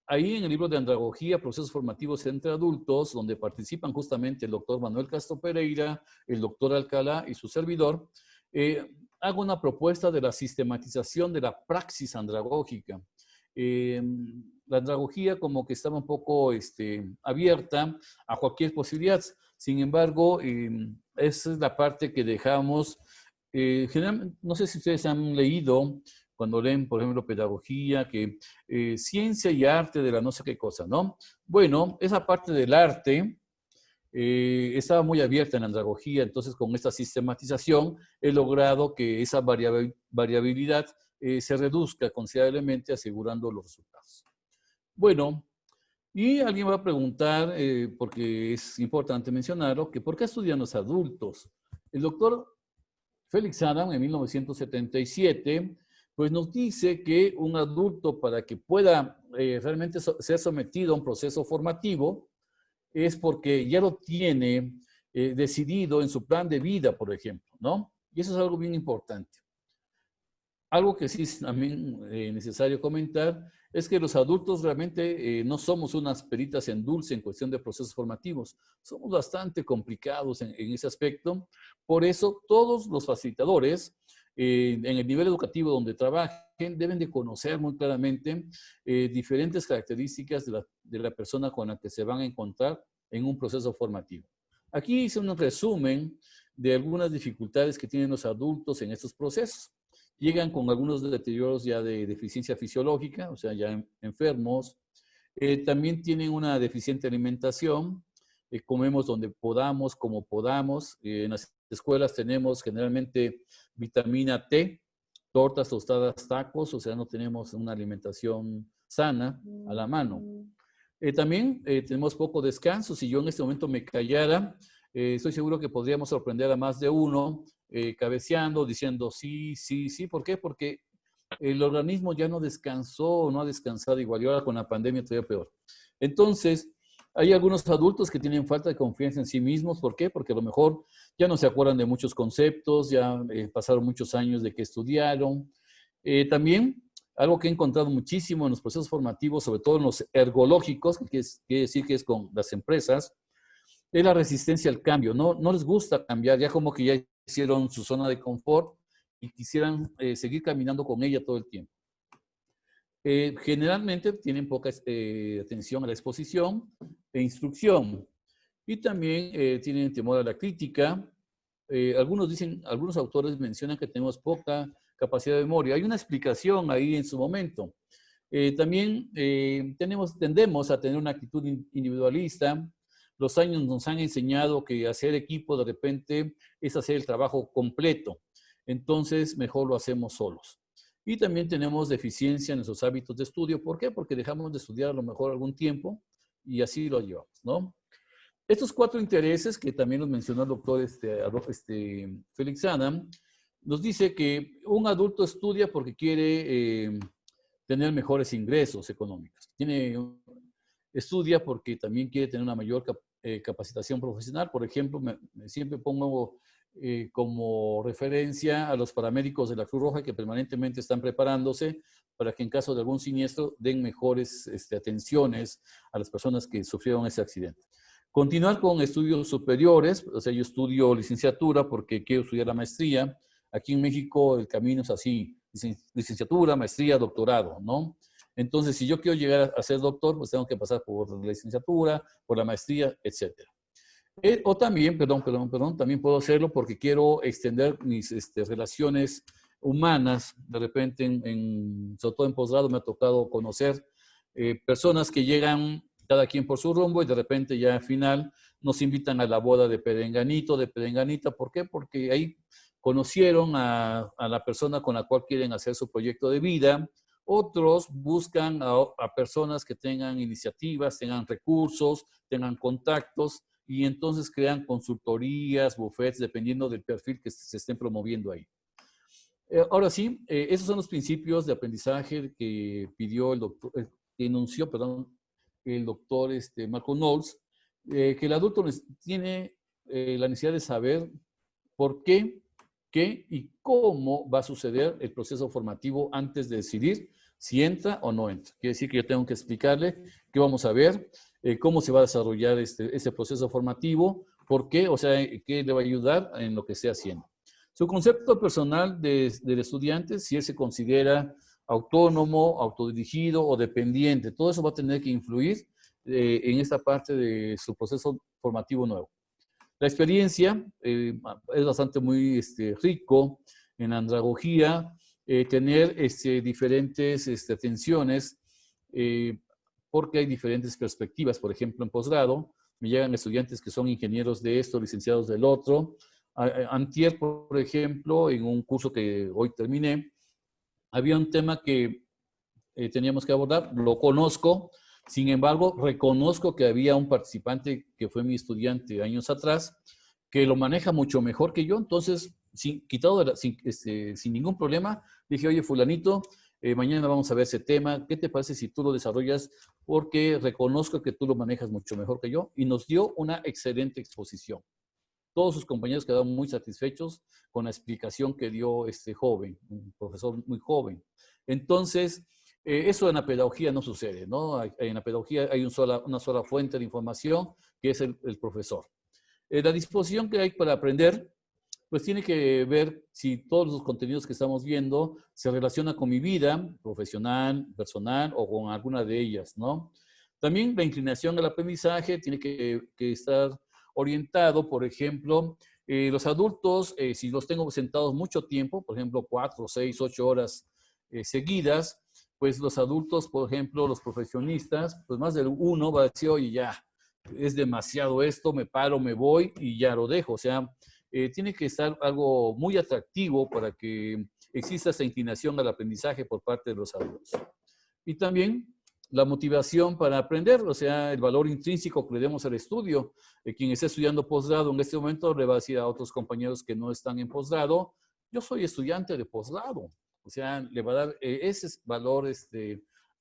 ahí en el libro de Andragogía, Procesos Formativos entre Adultos, donde participan justamente el doctor Manuel Castro Pereira, el doctor Alcalá y su servidor, hago una propuesta de la sistematización de la praxis andragógica. La andragogía como que estaba un poco abierta a cualquier posibilidad. Sin embargo, esa es la parte que dejamos. Generalmente, no sé si ustedes han leído, cuando leen, por ejemplo, pedagogía, que ciencia y arte de la no sé qué cosa, ¿no? Bueno, esa parte del arte estaba muy abierta en la andragogía, entonces con esta sistematización he logrado que esa variabilidad se reduzca considerablemente, asegurando los resultados. Bueno, y alguien va a preguntar, porque es importante mencionarlo, que ¿por qué estudian los adultos? El doctor Félix Adam, en 1977, pues nos dice que un adulto, para que pueda realmente ser sometido a un proceso formativo, es porque ya lo tiene decidido en su plan de vida, por ejemplo, ¿no? Y eso es algo bien importante. Algo que sí es también necesario comentar es que los adultos realmente no somos unas peritas en dulce en cuestión de procesos formativos. Somos bastante complicados en ese aspecto. Por eso, todos los facilitadores en el nivel educativo donde trabajen deben de conocer muy claramente diferentes características de la persona con la que se van a encontrar en un proceso formativo. Aquí hice un resumen de algunas dificultades que tienen los adultos en estos procesos. Llegan con algunos deterioros ya de deficiencia fisiológica, o sea, ya enfermos. También tienen una deficiente alimentación. Comemos donde podamos, como podamos. En las escuelas tenemos generalmente vitamina T, tortas, tostadas, tacos, o sea, no tenemos una alimentación sana a la mano. También tenemos poco descanso. Si yo en este momento me callara, estoy seguro que podríamos sorprender a más de uno cabeceando, diciendo sí, sí, sí. ¿Por qué? Porque el organismo ya no descansó, no ha descansado igual, y ahora con la pandemia todavía peor. Entonces, hay algunos adultos que tienen falta de confianza en sí mismos. ¿Por qué? Porque a lo mejor ya no se acuerdan de muchos conceptos, ya pasaron muchos años de que estudiaron. También, algo que he encontrado muchísimo en los procesos formativos, sobre todo en los ergológicos, que quiere decir que es con las empresas, es la resistencia al cambio. No les gusta cambiar, ya como que ya hicieron su zona de confort y quisieran seguir caminando con ella todo el tiempo. Generalmente tienen poca atención a la exposición e instrucción. Y también tienen temor a la crítica. Algunos autores mencionan que tenemos poca capacidad de memoria. Hay una explicación ahí en su momento. También tendemos a tener una actitud individualista. Los años nos han enseñado que hacer equipo de repente es hacer el trabajo completo. Entonces, mejor lo hacemos solos. Y también tenemos deficiencia en nuestros hábitos de estudio. ¿Por qué? Porque dejamos de estudiar a lo mejor algún tiempo y así lo llevamos, ¿no? Estos 4 intereses, que también los mencionó el doctor Félix Adam, nos dice que un adulto estudia porque quiere tener mejores ingresos económicos. Estudia porque también quiere tener una mayor capacitación profesional. Por ejemplo, siempre pongo como referencia a los paramédicos de la Cruz Roja que permanentemente están preparándose para que en caso de algún siniestro den mejores atenciones a las personas que sufrieron ese accidente. Continuar con estudios superiores, o sea, yo estudio licenciatura porque quiero estudiar la maestría. Aquí en México el camino es así, licenciatura, maestría, doctorado, ¿no? Entonces, si yo quiero llegar a ser doctor, pues tengo que pasar por la licenciatura, por la maestría, etc. O también, también puedo hacerlo porque quiero extender mis relaciones humanas. De repente, sobre todo en posgrado, me ha tocado conocer personas que llegan cada quien por su rumbo y de repente ya al final nos invitan a la boda de perenganito, de perenganita. ¿Por qué? Porque ahí conocieron a la persona con la cual quieren hacer su proyecto de vida. Otros buscan a personas que tengan iniciativas, tengan recursos, tengan contactos y entonces crean consultorías, bufetes, dependiendo del perfil que se estén promoviendo ahí. Ahora sí, esos son los principios de aprendizaje que pidió que enunció, el doctor Malcolm Knowles, que el adulto tiene la necesidad de saber por qué y cómo va a suceder el proceso formativo antes de decidir si entra o no entra. Quiere decir que yo tengo que explicarle qué vamos a ver, cómo se va a desarrollar este proceso formativo, por qué, o sea, qué le va a ayudar en lo que esté haciendo. Su concepto personal del estudiante, si él se considera autónomo, autodirigido o dependiente, todo eso va a tener que influir en esta parte de su proceso formativo nuevo. La experiencia es bastante muy rico en andragogía, tener diferentes atenciones, porque hay diferentes perspectivas. Por ejemplo, en posgrado, me llegan estudiantes que son ingenieros de esto, licenciados del otro. Antier, por ejemplo, en un curso que hoy terminé, había un tema que teníamos que abordar, lo conozco, sin embargo, reconozco que había un participante que fue mi estudiante años atrás, que lo maneja mucho mejor que yo, entonces, sin ningún problema, dije, oye, fulanito, mañana vamos a ver ese tema, ¿qué te parece si tú lo desarrollas? Porque reconozco que tú lo manejas mucho mejor que yo, y nos dio una excelente exposición. Todos sus compañeros quedaron muy satisfechos con la explicación que dio este joven, un profesor muy joven. Entonces, eso en la pedagogía no sucede, ¿no? En la pedagogía hay una sola fuente de información, que es el profesor. La disposición que hay para aprender, pues tiene que ver si todos los contenidos que estamos viendo se relacionan con mi vida profesional, personal o con alguna de ellas, ¿no? También la inclinación al aprendizaje tiene que estar orientado, por ejemplo, los adultos, si los tengo sentados mucho tiempo, por ejemplo, 4, 6, 8 horas seguidas, pues los adultos, por ejemplo, los profesionistas, pues más de uno va a decir, oye, ya, es demasiado esto, me paro, me voy y ya lo dejo. O sea, tiene que estar algo muy atractivo para que exista esa inclinación al aprendizaje por parte de los adultos. Y también la motivación para aprender, o sea, el valor intrínseco que le demos al estudio. Quien esté estudiando posgrado en este momento le va a decir a otros compañeros que no están en posgrado, yo soy estudiante de posgrado. O sea, le va a dar ese valor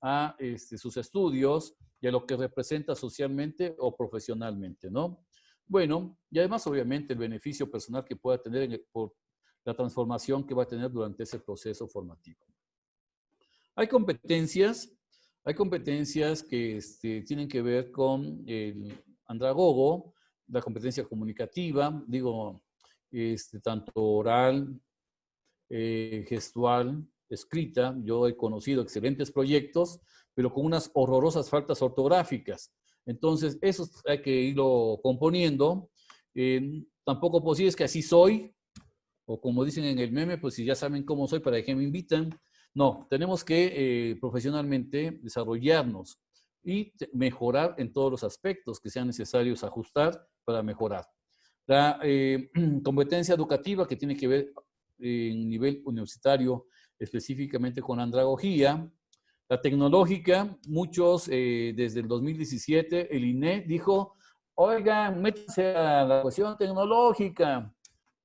a sus estudios y a lo que representa socialmente o profesionalmente, ¿no? Bueno, y además, obviamente, el beneficio personal que pueda tener por la transformación que va a tener durante ese proceso formativo. Hay competencias que tienen que ver con el andragogo, la competencia comunicativa, digo, tanto oral, gestual, escrita. Yo he conocido excelentes proyectos, pero con unas horrorosas faltas ortográficas. Entonces, eso hay que irlo componiendo. Tampoco puedo decir es que así soy, o como dicen en el meme, pues si ya saben cómo soy, ¿para qué me invitan? No, tenemos que profesionalmente desarrollarnos y mejorar en todos los aspectos que sean necesarios ajustar para mejorar. La competencia educativa que tiene que ver en nivel universitario, específicamente con andragogía. La tecnológica, muchos desde el 2017, el INE dijo, oigan, métanse a la cuestión tecnológica.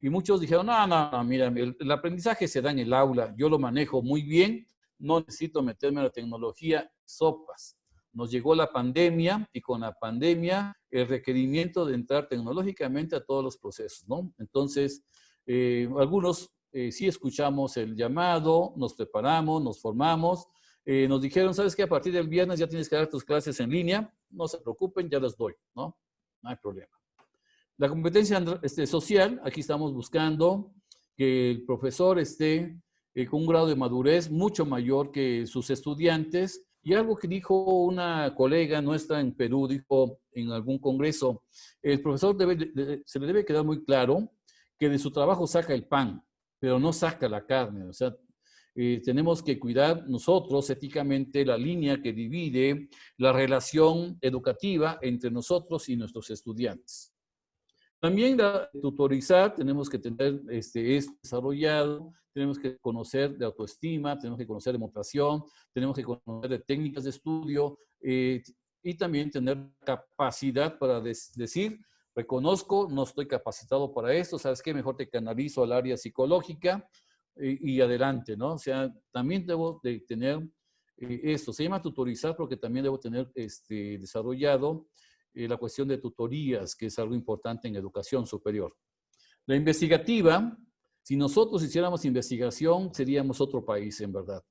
Y muchos dijeron, no, mira, el aprendizaje se da en el aula, yo lo manejo muy bien, no necesito meterme a la tecnología, sopas. Nos llegó la pandemia y con la pandemia el requerimiento de entrar tecnológicamente a todos los procesos, ¿no? Entonces, algunos sí escuchamos el llamado, nos preparamos, nos formamos, nos dijeron, ¿sabes qué? A partir del viernes ya tienes que dar tus clases en línea, no se preocupen, ya las doy, ¿no? No hay problema. La competencia social, aquí estamos buscando que el profesor esté con un grado de madurez mucho mayor que sus estudiantes. Y algo que dijo una colega nuestra en Perú, dijo en algún congreso, el profesor se le debe quedar muy claro que de su trabajo saca el pan, pero no saca la carne. O sea, tenemos que cuidar nosotros éticamente la línea que divide la relación educativa entre nosotros y nuestros estudiantes. También la tutorizar, tenemos que tener esto desarrollado, tenemos que conocer de autoestima, tenemos que conocer de motivación, tenemos que conocer de técnicas de estudio y también tener capacidad para decir, reconozco, no estoy capacitado para esto, ¿sabes qué? Mejor te canalizo al área psicológica y adelante, ¿no? O sea, también debo de tener esto, se llama tutorizar porque también debo tener desarrollado la cuestión de tutorías, que es algo importante en educación superior. La investigativa, si nosotros hiciéramos investigación, seríamos otro país, en verdad.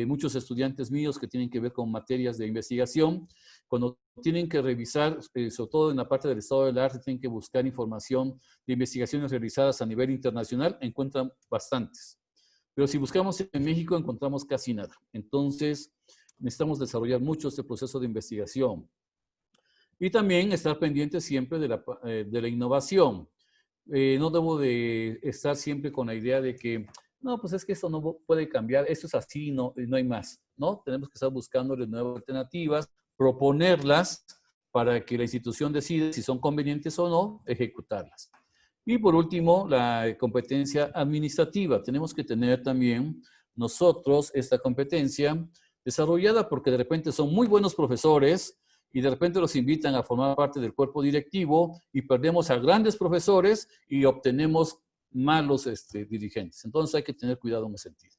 Muchos estudiantes míos que tienen que ver con materias de investigación, cuando tienen que revisar, sobre todo en la parte del estado del arte, tienen que buscar información de investigaciones realizadas a nivel internacional, encuentran bastantes. Pero si buscamos en México, encontramos casi nada. Entonces, necesitamos desarrollar mucho este proceso de investigación. Y también estar pendiente siempre de la innovación. No debo de estar siempre con la idea de que, no, pues es que esto no puede cambiar, esto es así, no hay más, ¿no? Tenemos que estar buscándole nuevas alternativas, proponerlas para que la institución decida si son convenientes o no, ejecutarlas. Y por último, la competencia administrativa. Tenemos que tener también nosotros esta competencia desarrollada porque de repente son muy buenos profesores, y de repente los invitan a formar parte del cuerpo directivo y perdemos a grandes profesores y obtenemos malos dirigentes. Entonces hay que tener cuidado en ese sentido.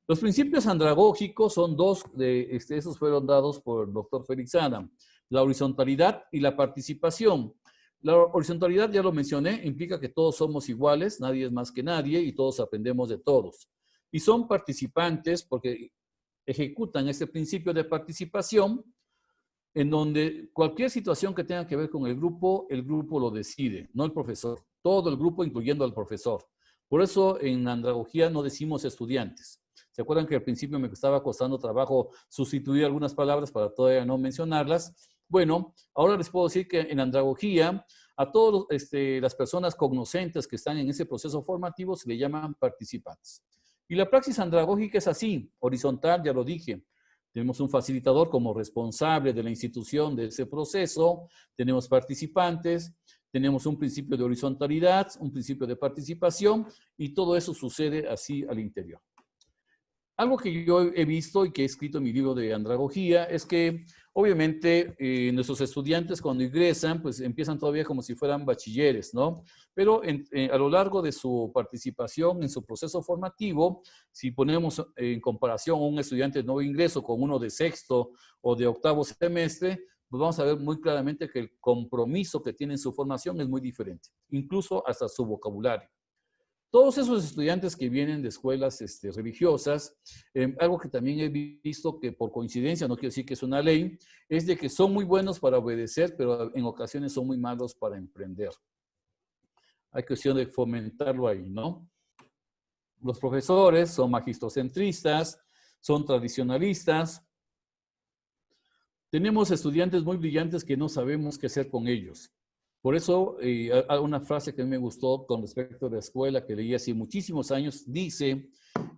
Los principios andragógicos son dos, esos fueron dados por el doctor Félix Adam, la horizontalidad y la participación. La horizontalidad, ya lo mencioné, implica que todos somos iguales, nadie es más que nadie y todos aprendemos de todos. Y son participantes porque ejecutan este principio de participación en donde cualquier situación que tenga que ver con el grupo lo decide, no el profesor. Todo el grupo, incluyendo al profesor. Por eso en andragogía no decimos estudiantes. ¿Se acuerdan que al principio me estaba costando trabajo sustituir algunas palabras para todavía no mencionarlas? Bueno, ahora les puedo decir que en andragogía a todas las personas cognoscentes que están en ese proceso formativo se le llaman participantes. Y la praxis andragógica es así, horizontal, ya lo dije. Tenemos un facilitador como responsable de la institución de ese proceso, tenemos participantes, tenemos un principio de horizontalidad, un principio de participación y todo eso sucede así al interior. Algo que yo he visto y que he escrito en mi libro de andragogía es que obviamente nuestros estudiantes cuando ingresan pues empiezan todavía como si fueran bachilleres, ¿no? Pero a lo largo de su participación en su proceso formativo, si ponemos en comparación a un estudiante de nuevo ingreso con uno de sexto o de octavo semestre, pues vamos a ver muy claramente que el compromiso que tiene en su formación es muy diferente, incluso hasta su vocabulario. Todos esos estudiantes que vienen de escuelas religiosas, algo que también he visto que por coincidencia, no quiero decir que es una ley, es de que son muy buenos para obedecer, pero en ocasiones son muy malos para emprender. Hay cuestión de fomentarlo ahí, ¿no? Los profesores son magistrocentristas, son tradicionalistas. Tenemos estudiantes muy brillantes que no sabemos qué hacer con ellos. Por eso, una frase que a mí me gustó con respecto a la escuela, que leí hace muchísimos años, dice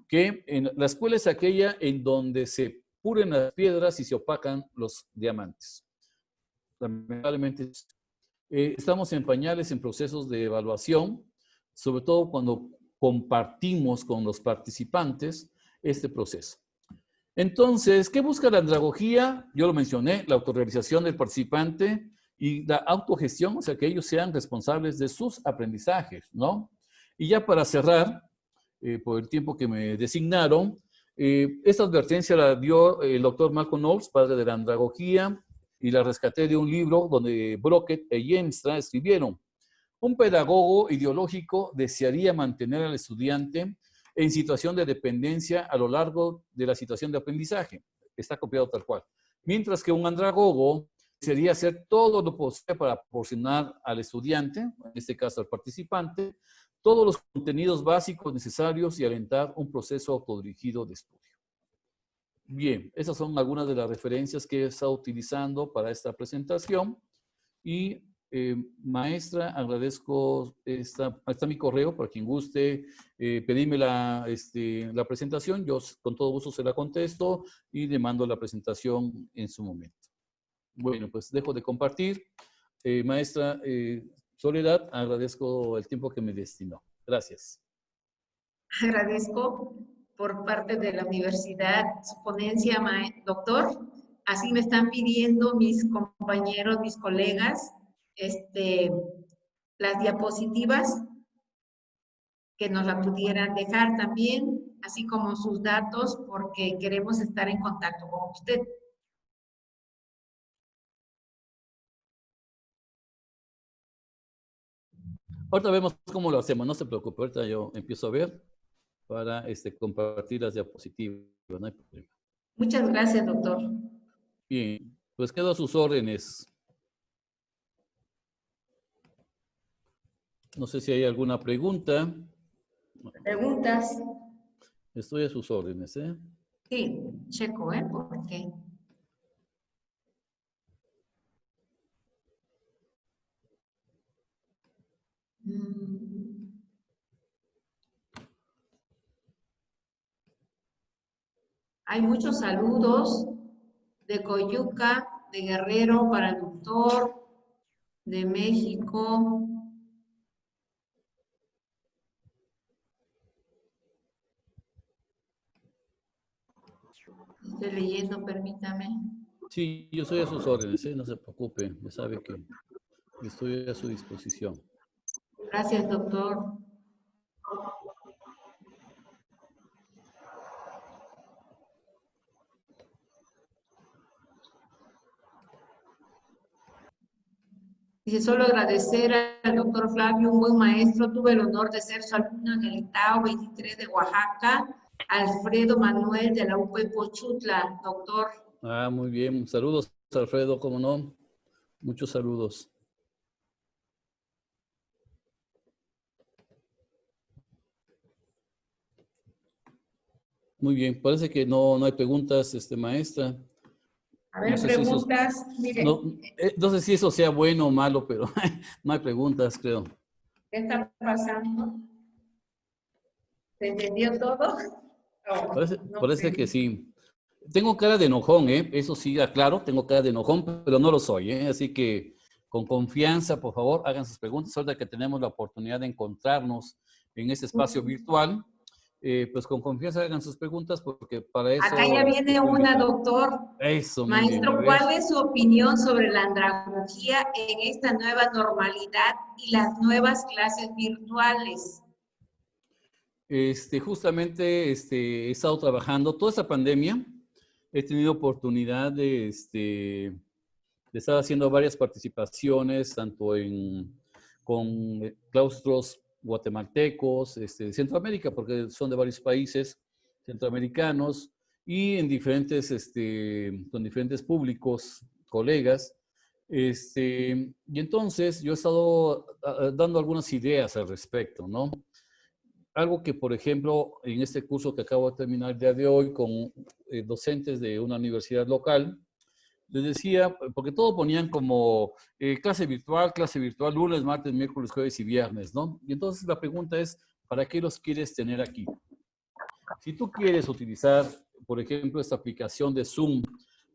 que la escuela es aquella en donde se pulen las piedras y se opacan los diamantes. Lamentablemente, estamos en pañales en procesos de evaluación, sobre todo cuando compartimos con los participantes este proceso. Entonces, ¿qué busca la andragogía? Yo lo mencioné, la autorrealización del participante y la autogestión, o sea, que ellos sean responsables de sus aprendizajes, ¿no? Y ya para cerrar, por el tiempo que me designaron, esta advertencia la dio el doctor Malcolm Knowles, padre de la andragogía, y la rescaté de un libro donde Brockett e Yemstra escribieron: un pedagogo ideológico desearía mantener al estudiante en situación de dependencia a lo largo de la situación de aprendizaje. Está copiado tal cual. Mientras que un andragogo desearía hacer todo lo posible para proporcionar al estudiante, en este caso al participante, todos los contenidos básicos necesarios y alentar un proceso autodirigido de estudio. Bien, esas son algunas de las referencias que he estado utilizando para esta presentación. Y maestra, agradezco, está mi correo para quien guste pedirme la presentación. Yo con todo gusto se la contesto y le mando la presentación en su momento. Bueno, pues dejo de compartir. Maestra Soledad, agradezco el tiempo que me destinó. Gracias. Agradezco por parte de la universidad su ponencia, doctor. Así me están pidiendo mis compañeros, mis colegas, las diapositivas, que nos la pudieran dejar también, así como sus datos, porque queremos estar en contacto con usted. Ahorita vemos cómo lo hacemos, no se preocupe, ahorita yo empiezo a ver para compartir las diapositivas, no hay problema. Muchas gracias, doctor. Bien, pues quedo a sus órdenes. No sé si hay alguna pregunta. ¿Preguntas? Estoy a sus órdenes, ¿eh? Sí, checo, porque... Hay muchos saludos de Coyuca, de Guerrero para el doctor, de México. Estoy leyendo, permítame. Sí, yo soy a sus órdenes, ¿eh? No se preocupe, ya sabe que estoy a su disposición. Gracias, doctor. Dice, solo agradecer al doctor Flavio, un buen maestro. Tuve el honor de ser su alumno en el ITAO 23 de Oaxaca. Alfredo Manuel de la UP Pochutla, doctor. Ah, muy bien. Saludos, Alfredo, ¿cómo no? Muchos saludos. Muy bien, parece que no hay preguntas, maestra. A ver, no preguntas. Si mire. No sé si eso sea bueno o malo, pero no hay preguntas, creo. ¿Qué está pasando? ¿Se entendió todo? Parece que sí. Tengo cara de enojón, ¿eh? Eso sí, aclaro, tengo cara de enojón, pero no lo soy, ¿eh? Así que con confianza, por favor, hagan sus preguntas. Ahora que tenemos la oportunidad de encontrarnos en este espacio virtual, pues con confianza hagan sus preguntas porque para eso... Acá ya viene una, doctor. Eso, maestro, ¿cuál es su opinión sobre la andragogía en esta nueva normalidad y las nuevas clases virtuales? Justamente he estado trabajando toda esta pandemia. He tenido oportunidad de estar haciendo varias participaciones, tanto con claustros guatemaltecos, de Centroamérica, porque son de varios países centroamericanos, y en con diferentes públicos, colegas. Y entonces yo he estado dando algunas ideas al respecto, ¿no? Algo que, por ejemplo, en este curso que acabo de terminar el día de hoy con docentes de una universidad local, les decía, porque todo ponían como clase virtual, lunes, martes, miércoles, jueves y viernes, ¿no? Y entonces la pregunta es, ¿para qué los quieres tener aquí? Si tú quieres utilizar, por ejemplo, esta aplicación de Zoom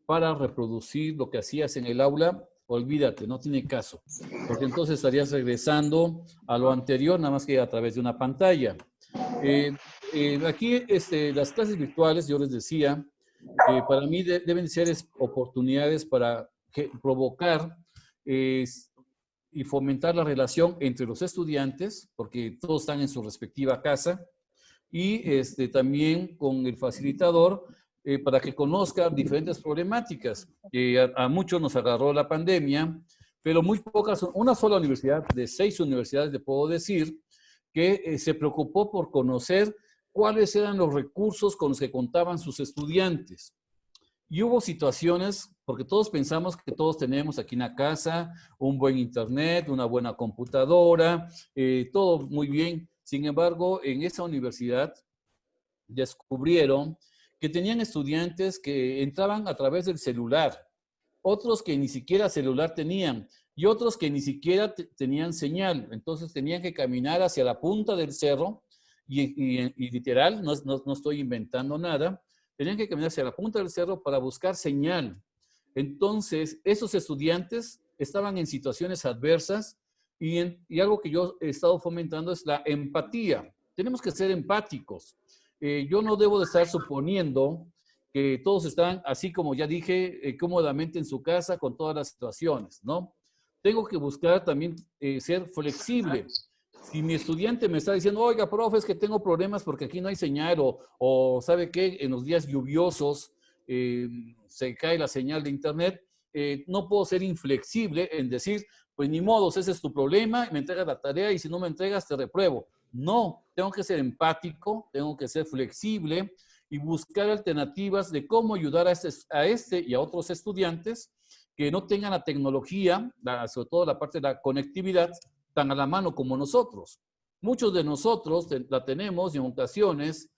para reproducir lo que hacías en el aula, olvídate, no tiene caso, porque entonces estarías regresando a lo anterior, nada más que a través de una pantalla. Aquí, las clases virtuales, yo les decía, que para mí deben ser oportunidades para provocar y fomentar la relación entre los estudiantes, porque todos están en su respectiva casa, y también con el facilitador para que conozca diferentes problemáticas. A muchos nos agarró la pandemia, pero muy pocas, una sola universidad de 6 universidades, le puedo decir, que se preocupó por conocer cuáles eran los recursos con los que contaban sus estudiantes. Y hubo situaciones, porque todos pensamos que todos tenemos aquí en la casa un buen internet, una buena computadora, todo muy bien. Sin embargo, en esa universidad descubrieron que tenían estudiantes que entraban a través del celular, otros que ni siquiera celular tenían y otros que ni siquiera tenían señal. Entonces tenían que caminar hacia la punta del cerro y literal, no estoy inventando nada, tenían que caminar hacia la punta del cerro para buscar señal. Entonces, esos estudiantes estaban en situaciones adversas y algo que yo he estado fomentando es la empatía. Tenemos que ser empáticos. Yo no debo de estar suponiendo que todos están, así como ya dije, cómodamente en su casa con todas las situaciones, ¿no? Tengo que buscar también ser flexible. Si mi estudiante me está diciendo, oiga, profe, es que tengo problemas porque aquí no hay señal, o ¿sabe qué? En los días lluviosos se cae la señal de internet, no puedo ser inflexible en decir, pues ni modos, ese es tu problema, me entregas la tarea y si no me entregas te repruebo. No, tengo que ser empático, tengo que ser flexible y buscar alternativas de cómo ayudar a este y a otros estudiantes que no tengan la tecnología, sobre todo la parte de la conectividad, tan a la mano como nosotros. Muchos de nosotros la tenemos y en ocasiones,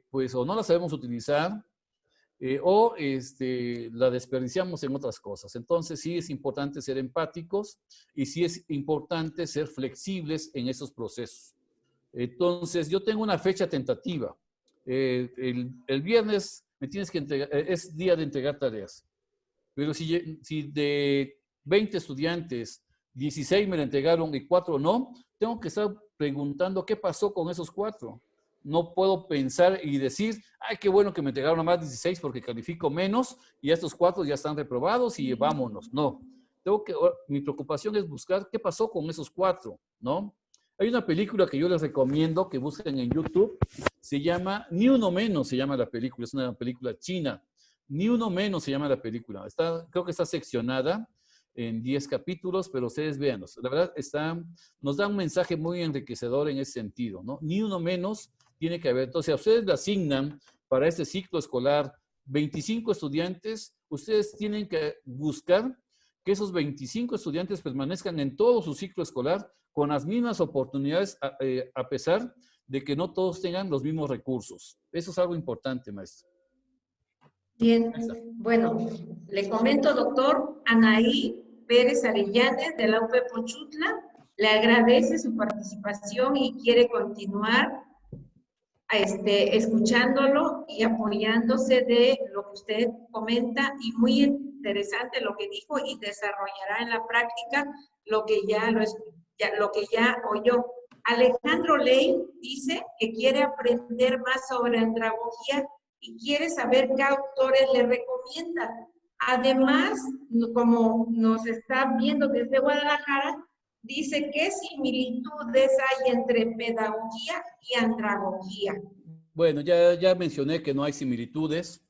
pues o no la sabemos utilizar o la desperdiciamos en otras cosas. Entonces sí es importante ser empáticos y sí es importante ser flexibles en esos procesos. Entonces yo tengo una fecha tentativa. El viernes me tienes que entregar, es día de entregar tareas. Pero si de 20 estudiantes, 16 me la entregaron y 4 no, tengo que estar preguntando qué pasó con esos 4. No puedo pensar y decir, ay, qué bueno que me entregaron a más 16 porque califico menos y estos 4 ya están reprobados y vámonos. No, mi preocupación es buscar qué pasó con esos 4, ¿no? Hay una película que yo les recomiendo que busquen en YouTube, se llama Ni Uno Menos, se llama la película, es una película china. Ni Uno Menos se llama la película. Creo que está seccionada en 10 capítulos, pero ustedes véanlos. La verdad, nos da un mensaje muy enriquecedor en ese sentido, ¿no? Ni uno menos tiene que haber. Entonces, a ustedes le asignan para este ciclo escolar 25 estudiantes, ustedes tienen que buscar que esos 25 estudiantes permanezcan en todo su ciclo escolar con las mismas oportunidades, a pesar de que no todos tengan los mismos recursos. Eso es algo importante, maestro. Bien, bueno, le comento, doctor Anaí Pérez Arellanes de la UP Pochutla, le agradece su participación y quiere continuar escuchándolo y apoyándose de lo que usted comenta, y muy interesante lo que dijo, y desarrollará en la práctica lo que ya oyó. Alejandro Ley dice que quiere aprender más sobre andragogía y quiere saber qué autores le recomiendan. Además, como nos está viendo desde Guadalajara, dice qué similitudes hay entre pedagogía y andragogía. Bueno, ya mencioné que no hay similitudes.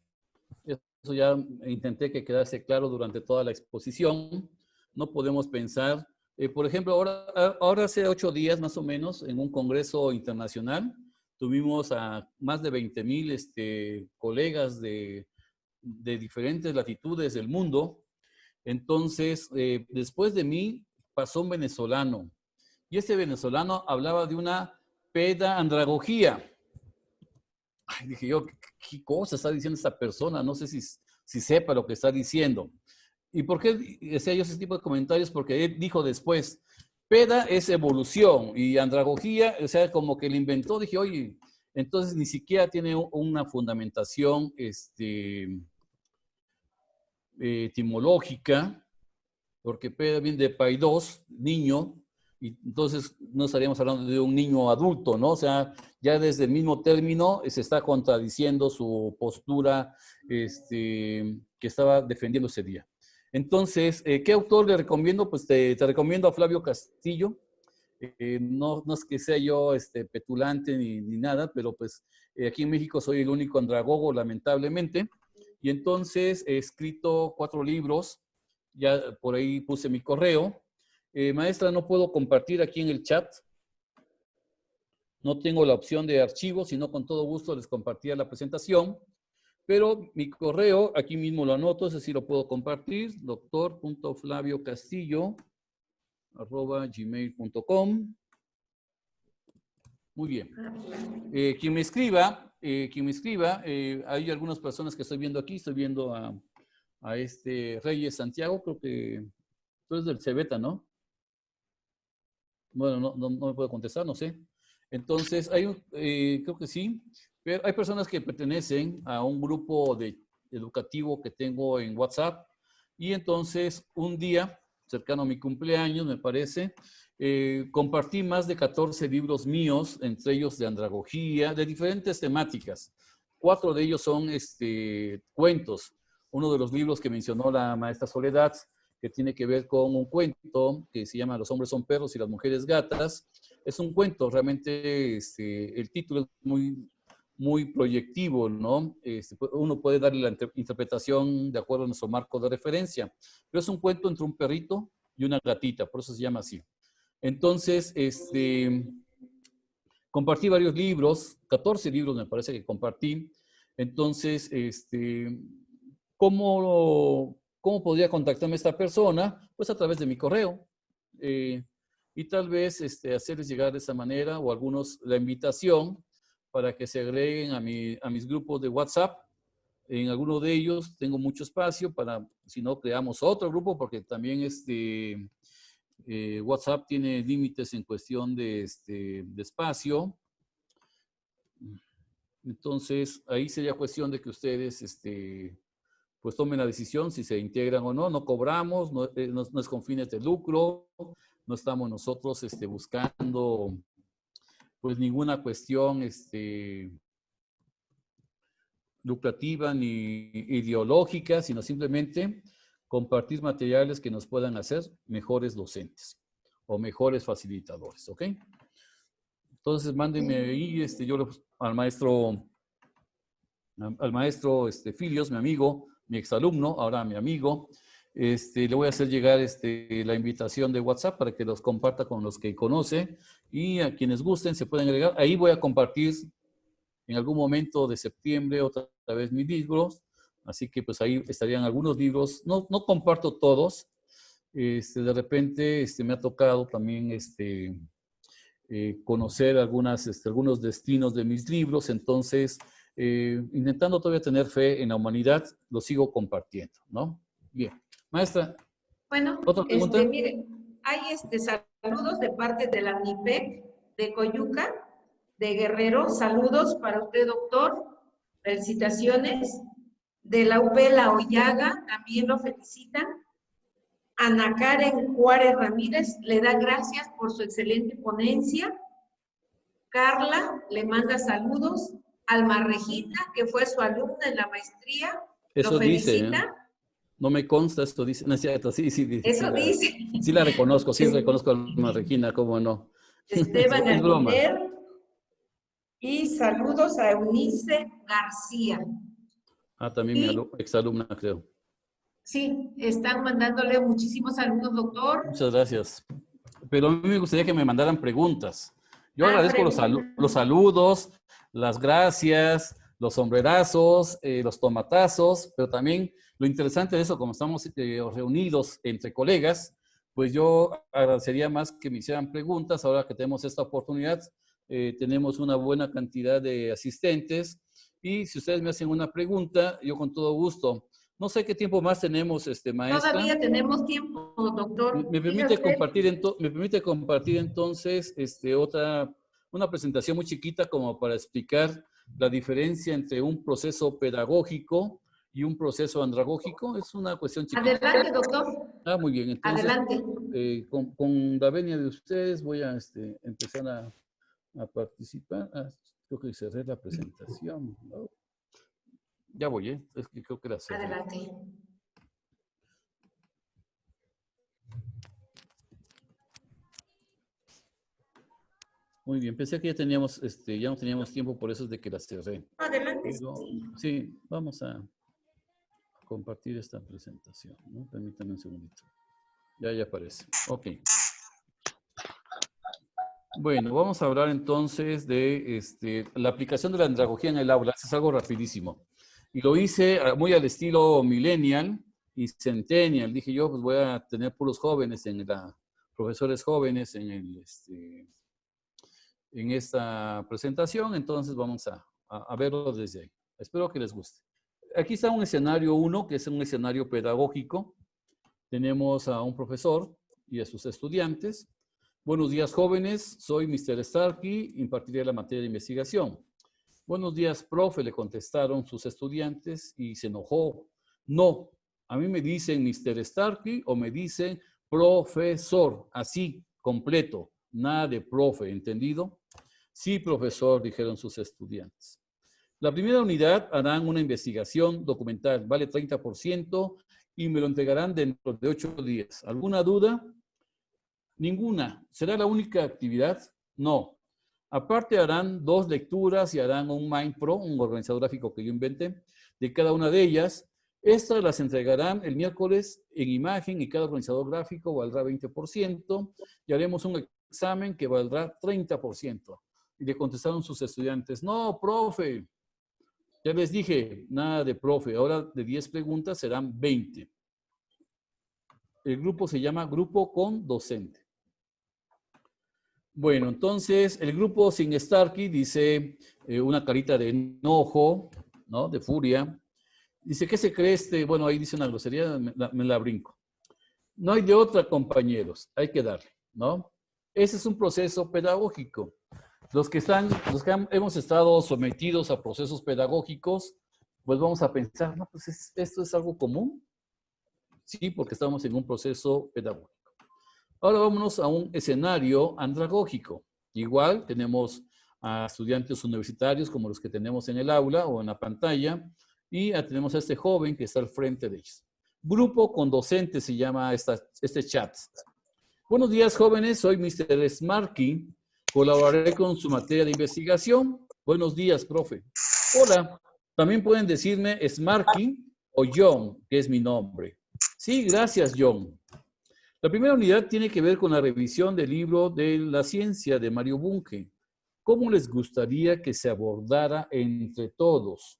Eso ya intenté que quedase claro durante toda la exposición. No podemos pensar Por ejemplo, ahora hace 8 días más o menos, en un congreso internacional, tuvimos a más de 20,000 colegas de diferentes latitudes del mundo. Entonces, después de mí pasó un venezolano. Y este venezolano hablaba de una pedandragogía. Ay, dije yo, ¿qué cosa está diciendo esta persona? No sé si sepa lo que está diciendo. ¿Y por qué decía yo ese tipo de comentarios? Porque él dijo después, peda es evolución y andragogía, o sea, como que le inventó. Dije, oye, entonces ni siquiera tiene una fundamentación etimológica, porque peda viene de paidos, niño, y entonces no estaríamos hablando de un niño adulto, ¿no? O sea, ya desde el mismo término se está contradiciendo su postura que estaba defendiendo ese día. Entonces, ¿qué autor le recomiendo? Pues te recomiendo a Flavio Castillo. No es que sea yo petulante ni nada, pero pues aquí en México soy el único andragogo, lamentablemente. Y entonces he escrito 4 libros, ya por ahí puse mi correo. Maestra, no puedo compartir aquí en el chat. No tengo la opción de archivo, sino con todo gusto les compartía la presentación. Pero mi correo, aquí mismo lo anoto, ese sí lo puedo compartir, doctor.flaviocastillo@gmail.com. Muy bien. Quien me escriba, hay algunas personas que estoy viendo aquí, estoy viendo a Reyes Santiago, creo que tú eres del Cebeta, ¿no? Bueno, no me puedo contestar, no sé. Entonces, creo que sí, pero hay personas que pertenecen a un grupo educativo que tengo en WhatsApp, y entonces un día, cercano a mi cumpleaños, me parece, compartí más de 14 libros míos, entre ellos de andragogía, de diferentes temáticas. 4 de ellos son cuentos. Uno de los libros que mencionó la maestra Soledad, que tiene que ver con un cuento que se llama Los hombres son perros y las mujeres gatas. Es un cuento, realmente el título es muy proyectivo, ¿no? Uno puede darle la interpretación de acuerdo a nuestro marco de referencia, pero es un cuento entre un perrito y una gatita, por eso se llama así. Entonces, compartí varios libros, 14 libros me parece que compartí. Entonces, ¿cómo podría contactarme esta persona? Pues a través de mi correo. Y tal vez hacerles llegar de esa manera, o algunos la invitación para que se agreguen a mis grupos de WhatsApp. En alguno de ellos tengo mucho espacio para, si no, creamos otro grupo, porque también WhatsApp tiene límites en cuestión de espacio. Entonces, ahí sería cuestión de que ustedes pues tomen la decisión si se integran o no. No cobramos, no es con fines de lucro, no estamos nosotros buscando pues ninguna cuestión lucrativa ni ideológica, sino simplemente compartir materiales que nos puedan hacer mejores docentes o mejores facilitadores, ¿ok? Entonces, mándenme ahí, yo al maestro Filios, mi amigo, mi exalumno, ahora mi amigo, le voy a hacer llegar la invitación de WhatsApp para que los comparta con los que conoce, y a quienes gusten se pueden agregar. Ahí voy a compartir en algún momento de septiembre otra vez mis libros, así que pues ahí estarían algunos libros. No comparto todos, de repente me ha tocado también conocer algunos destinos de mis libros, entonces intentando todavía tener fe en la humanidad, lo sigo compartiendo, ¿no? Bien. Maestra, bueno, ¿otra pregunta? miren, hay saludos de parte de la NIPEC de Coyuca, de Guerrero. Saludos para usted, doctor. Felicitaciones. De la UP La Hoyaga, también lo felicitan. Ana Karen Juárez Ramírez le da gracias por su excelente ponencia. Carla le manda saludos. Alma Regina, que fue su alumna en la maestría, Eso lo felicita. Dice, no me consta, esto dice, no es cierto, sí, Eso dice. Sí la reconozco, sí reconozco a Alma Regina, cómo no. Esteban Es broma. Aguilera. Y saludos a Eunice García. También mi exalumna, creo. Sí, están mandándole muchísimos saludos, doctor. Muchas gracias. Pero a mí me gustaría que me mandaran preguntas. Yo agradezco Pregunta. los saludos, las gracias, los sombrerazos, los tomatazos, pero también lo interesante de eso, como estamos reunidos entre colegas, pues yo agradecería más que me hicieran preguntas. Ahora que tenemos esta oportunidad, tenemos una buena cantidad de asistentes y si ustedes me hacen una pregunta, yo con todo gusto. No sé qué tiempo más tenemos, maestra. Todavía tenemos tiempo, doctor. Me permite Fíjate. compartir entonces una presentación muy chiquita como para explicar la diferencia entre un proceso pedagógico y un proceso andragógico. Es una cuestión chiquita. Adelante, doctor. Ah, muy bien. Entonces, Adelante. con la venia de ustedes voy a empezar a participar. Creo que cerré la presentación, ¿no? Ya voy, ¿eh? Es que creo que la cerré. Adelante. Muy bien, pensé que ya no teníamos tiempo, por eso es de que la cerré. Adelante. Pero sí, vamos a compartir esta presentación, ¿no? Permítanme un segundito. Ya aparece. Ok. Bueno, vamos a hablar entonces de la aplicación de la andragogía en el aula. Esto es algo rapidísimo. Y lo hice muy al estilo millennial y centennial. Dije yo, pues voy a tener puros jóvenes profesores jóvenes en esta presentación, entonces vamos a verlo desde ahí. Espero que les guste. Aquí está un escenario 1, que es un escenario pedagógico. Tenemos a un profesor y a sus estudiantes. Buenos días, jóvenes. Soy Mr. Starkey, impartiré la materia de investigación. Buenos días, profe, le contestaron sus estudiantes y se enojó. No, a mí me dicen Mr. Starkey o me dicen profesor, así, completo, nada de profe, ¿entendido? Sí, profesor, dijeron sus estudiantes. La primera unidad harán una investigación documental, vale 30% y me lo entregarán dentro de 8 días. ¿Alguna duda? Ninguna. ¿Será la única actividad? No. Aparte harán 2 lecturas y harán un MindPro, un organizador gráfico que yo inventé, de cada una de ellas. Estas las entregarán el miércoles en imagen y cada organizador gráfico valdrá 20% y haremos un examen que valdrá 30%. Y le contestaron sus estudiantes, no, profe, ya les dije, nada de profe, ahora de 10 preguntas serán 20. El grupo se llama Grupo con Docente. Bueno, entonces el grupo sin Starkey dice una carita de enojo, ¿no? De furia. Dice, ¿qué se cree Bueno, ahí dice una grosería, me la brinco. No hay de otra, compañeros, hay que darle, ¿no? Ese es un proceso pedagógico. Los que hemos estado sometidos a procesos pedagógicos, pues vamos a pensar, no, pues esto es algo común. Sí, porque estamos en un proceso pedagógico. Ahora vámonos a un escenario andragógico. Igual tenemos a estudiantes universitarios como los que tenemos en el aula o en la pantalla y tenemos a este joven que está al frente de ellos. Grupo con docentes se llama este chat. Buenos días, jóvenes. Soy Mr. Smarky. Colaboraré con su materia de investigación. Buenos días, profe. Hola. También pueden decirme Smarky o John, que es mi nombre. Sí, gracias, John. La primera unidad tiene que ver con la revisión del libro de la ciencia de Mario Bunge. ¿Cómo les gustaría que se abordara entre todos?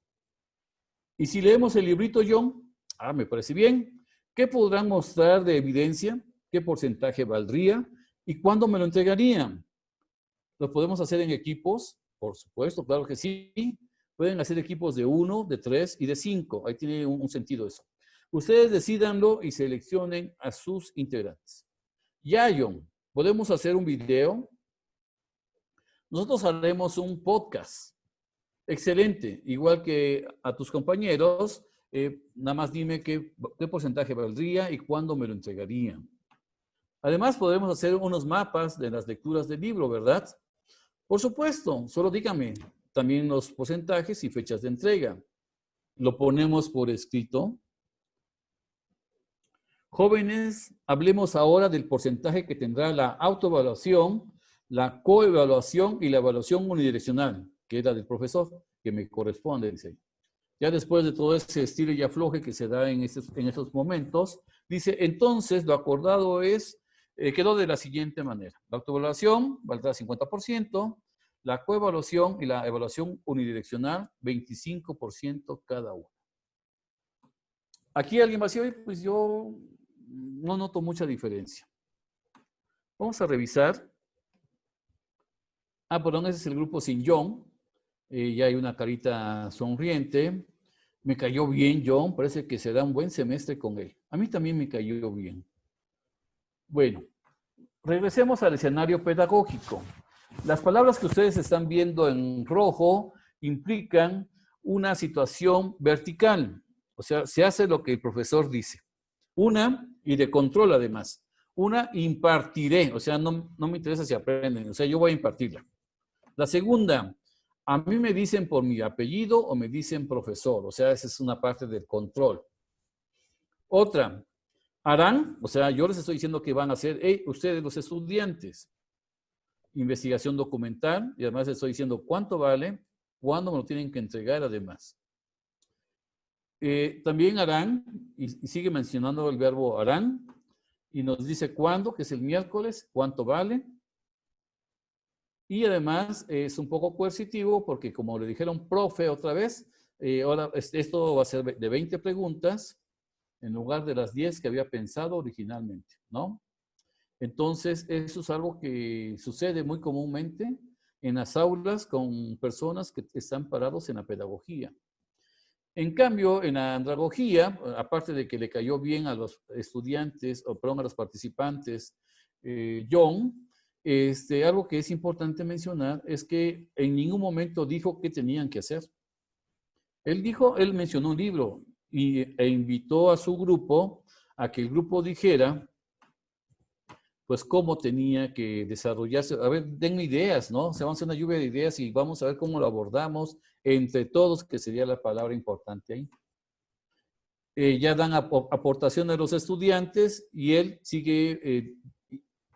Y si leemos el librito, John, me parece bien. ¿Qué podrán mostrar de evidencia? ¿Qué porcentaje valdría? ¿Y cuándo me lo entregarían? ¿Lo podemos hacer en equipos? Por supuesto, claro que sí. Pueden hacer equipos de 1, de 3 y de 5. Ahí tiene un sentido eso. Ustedes decídanlo y seleccionen a sus integrantes. Ya, John, ¿podemos hacer un video? Nosotros haremos un podcast. Excelente. Igual que a tus compañeros, nada más dime qué porcentaje valdría y cuándo me lo entregarían. Además, podemos hacer unos mapas de las lecturas del libro, ¿verdad? Por supuesto, solo dígame también los porcentajes y fechas de entrega. Lo ponemos por escrito. Jóvenes, hablemos ahora del porcentaje que tendrá la autoevaluación, la coevaluación y la evaluación unidireccional, que es la del profesor, que me corresponde, dice. Ya después de todo ese estilo y afloje que se da en estos momentos, dice, entonces lo acordado quedó de la siguiente manera. La autoevaluación valdrá 50%, la coevaluación y la evaluación unidireccional 25% cada uno. Aquí alguien va a decir, pues yo no noto mucha diferencia. Vamos a revisar. Perdón, ese es el grupo sin John. Ya hay una carita sonriente. Me cayó bien John, parece que será un buen semestre con él. A mí también me cayó bien. Bueno, regresemos al escenario pedagógico. Las palabras que ustedes están viendo en rojo implican una situación vertical. O sea, se hace lo que el profesor dice. Una, y de control además. Una, impartiré. O sea, no me interesa si aprenden. O sea, yo voy a impartirla. La segunda, a mí me dicen por mi apellido o me dicen profesor. O sea, esa es una parte del control. Otra, harán, o sea, yo les estoy diciendo que van a hacer, ustedes los estudiantes, investigación documental, y además les estoy diciendo cuánto vale, cuándo me lo tienen que entregar además. También harán, y sigue mencionando el verbo harán, y nos dice cuándo, que es el miércoles, cuánto vale. Y además es un poco coercitivo porque como le dijeron profe otra vez, ahora esto va a ser de 20 preguntas en lugar de las 10 que había pensado originalmente, ¿no? Entonces, eso es algo que sucede muy comúnmente en las aulas con personas que están parados en la pedagogía. En cambio, en la andragogía, aparte de que le cayó bien a los estudiantes, o perdón, a los participantes, John, algo que es importante mencionar es que en ningún momento dijo qué tenían que hacer. Él mencionó un libro e invitó a su grupo a que el grupo dijera pues cómo tenía que desarrollarse. A ver, denme ideas, ¿no? Se va a hacer una lluvia de ideas y vamos a ver cómo lo abordamos entre todos, que sería la palabra importante ahí. Ya dan aportación a los estudiantes y él sigue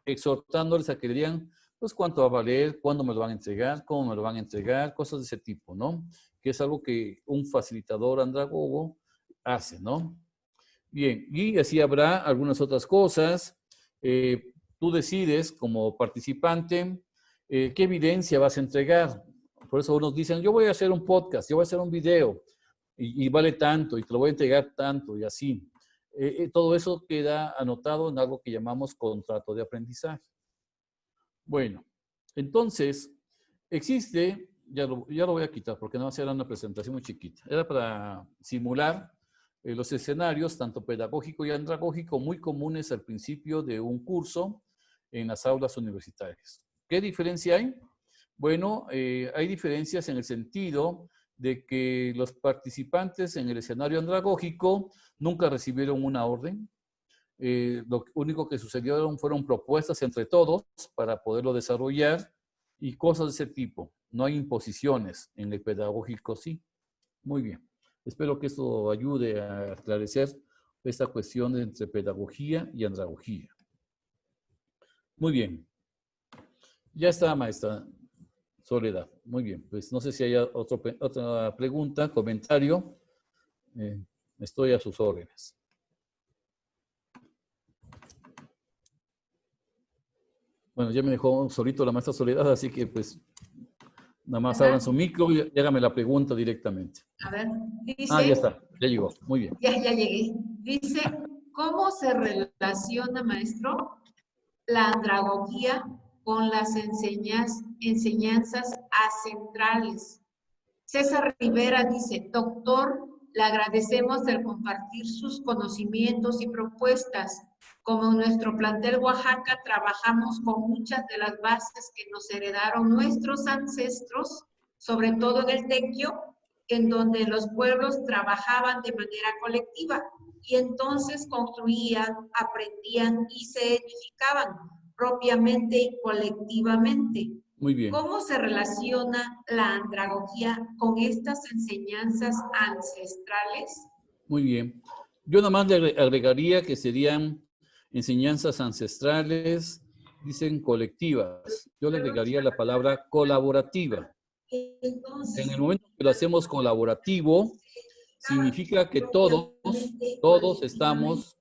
exhortándoles a que le digan, pues cuánto va a valer, cuándo me lo van a entregar, cómo me lo van a entregar, cosas de ese tipo, ¿no? Que es algo que un facilitador andragogo hace, ¿no? Bien, y así habrá algunas otras cosas. Tú decides como participante qué evidencia vas a entregar. Por eso unos dicen, yo voy a hacer un podcast, yo voy a hacer un video y vale tanto y te lo voy a entregar tanto y así. Todo eso queda anotado en algo que llamamos contrato de aprendizaje. Bueno, entonces existe, ya lo voy a quitar porque no va a ser una presentación muy chiquita. Era para simular los escenarios, tanto pedagógico y andragógico, muy comunes al principio de un curso en las aulas universitarias. ¿Qué diferencia hay? Bueno, hay diferencias en el sentido de que los participantes en el escenario andragógico nunca recibieron una orden. Lo único que sucedió fueron propuestas entre todos para poderlo desarrollar y cosas de ese tipo. No hay imposiciones. En el pedagógico sí. Muy bien. Espero que esto ayude a esclarecer esta cuestión entre pedagogía y andragogía. Muy bien. Ya está, maestra Soledad. Muy bien. Pues no sé si hay otra pregunta, comentario. Estoy a sus órdenes. Bueno, ya me dejó solito la maestra Soledad, así que pues nada más abran su micro y hágame la pregunta directamente. A ver, dice... Ya está, ya llegó. Muy bien. Ya llegué. Dice, ¿cómo se relaciona, maestro, la andragogía con las enseñanzas acentrales? César Rivera dice, doctor, le agradecemos el compartir sus conocimientos y propuestas. Como en nuestro plantel Oaxaca trabajamos con muchas de las bases que nos heredaron nuestros ancestros, sobre todo en el tequio, en donde los pueblos trabajaban de manera colectiva y entonces construían, aprendían y se edificaban propiamente y colectivamente. Muy bien. ¿Cómo se relaciona la andragogía con estas enseñanzas ancestrales? Muy bien. Yo nada más le agregaría que serían enseñanzas ancestrales, dicen colectivas. Yo le agregaría la palabra colaborativa. En el momento que lo hacemos colaborativo, significa que todos estamos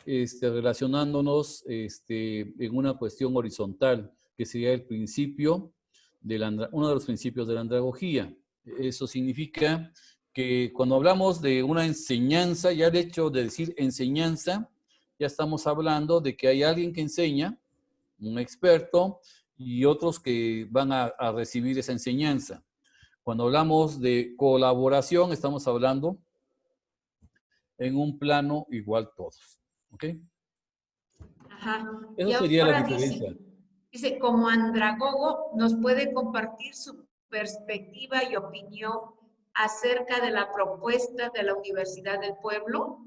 relacionándonos en una cuestión horizontal, que sería el principio, uno de los principios de la andragogía. Eso significa que cuando hablamos de una enseñanza, ya el hecho de decir enseñanza, ya estamos hablando de que hay alguien que enseña, un experto, y otros que van a recibir esa enseñanza. Cuando hablamos de colaboración, estamos hablando en un plano igual todos. ¿Ok? Ajá. Eso Y sería la ahora diferencia. dice, como andragogo, ¿nos puede compartir su perspectiva y opinión acerca de la propuesta de la Universidad del Pueblo?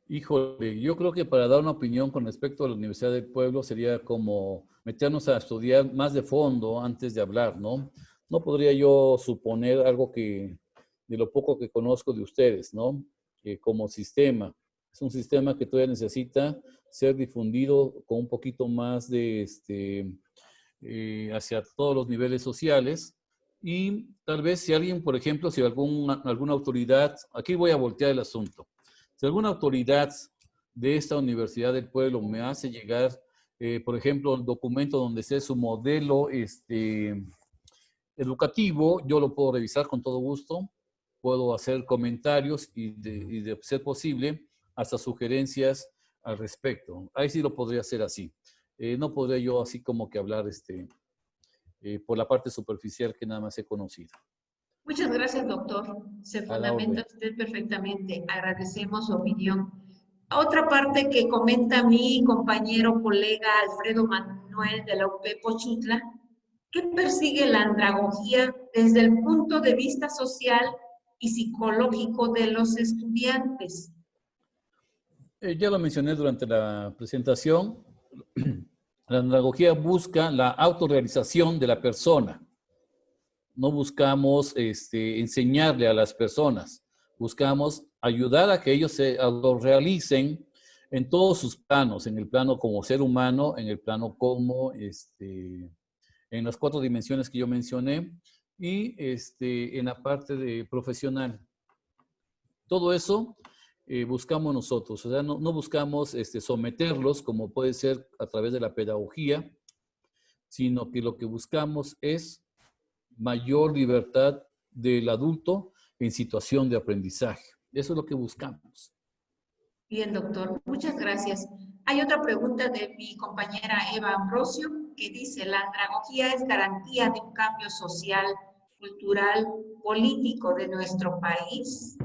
Híjole, yo creo que para dar una opinión con respecto a la Universidad del Pueblo sería como meternos a estudiar más de fondo antes de hablar, ¿no? No podría yo suponer algo que, de lo poco que conozco de ustedes, ¿no? Que como sistema, es un sistema que todavía necesita ser difundido con un poquito más de, hacia todos los niveles sociales. Y tal vez si alguien, por ejemplo, si alguna autoridad, aquí voy a voltear el asunto. Si alguna autoridad de esta Universidad del Pueblo me hace llegar, por ejemplo, el documento donde esté su modelo educativo, yo lo puedo revisar con todo gusto, puedo hacer comentarios y de ser posible, hasta sugerencias al respecto. Ahí sí lo podría hacer así. No podría yo así como que hablar por la parte superficial que nada más he conocido. Muchas gracias, doctor. Se A la orden. fundamenta usted perfectamente. Agradecemos su opinión. Otra parte que comenta mi compañero, colega Alfredo Manuel de la UP Pochutla, ¿qué persigue la andragogía desde el punto de vista social y psicológico de los estudiantes? Ya lo mencioné durante la presentación. La andragogía busca la autorrealización de la persona. No buscamos enseñarle a las personas. Buscamos ayudar a que ellos se autorrealicen en todos sus planos, en el plano como ser humano, en el plano como, en las 4 dimensiones que yo mencioné, y en la parte de profesional. Todo eso buscamos nosotros, o sea, no buscamos someterlos como puede ser a través de la pedagogía, sino que lo que buscamos es mayor libertad del adulto en situación de aprendizaje. Eso es lo que buscamos. Bien, doctor, muchas gracias. Hay otra pregunta de mi compañera Eva Ambrosio que dice, ¿la andragogía es garantía de un cambio social, cultural, político de nuestro país?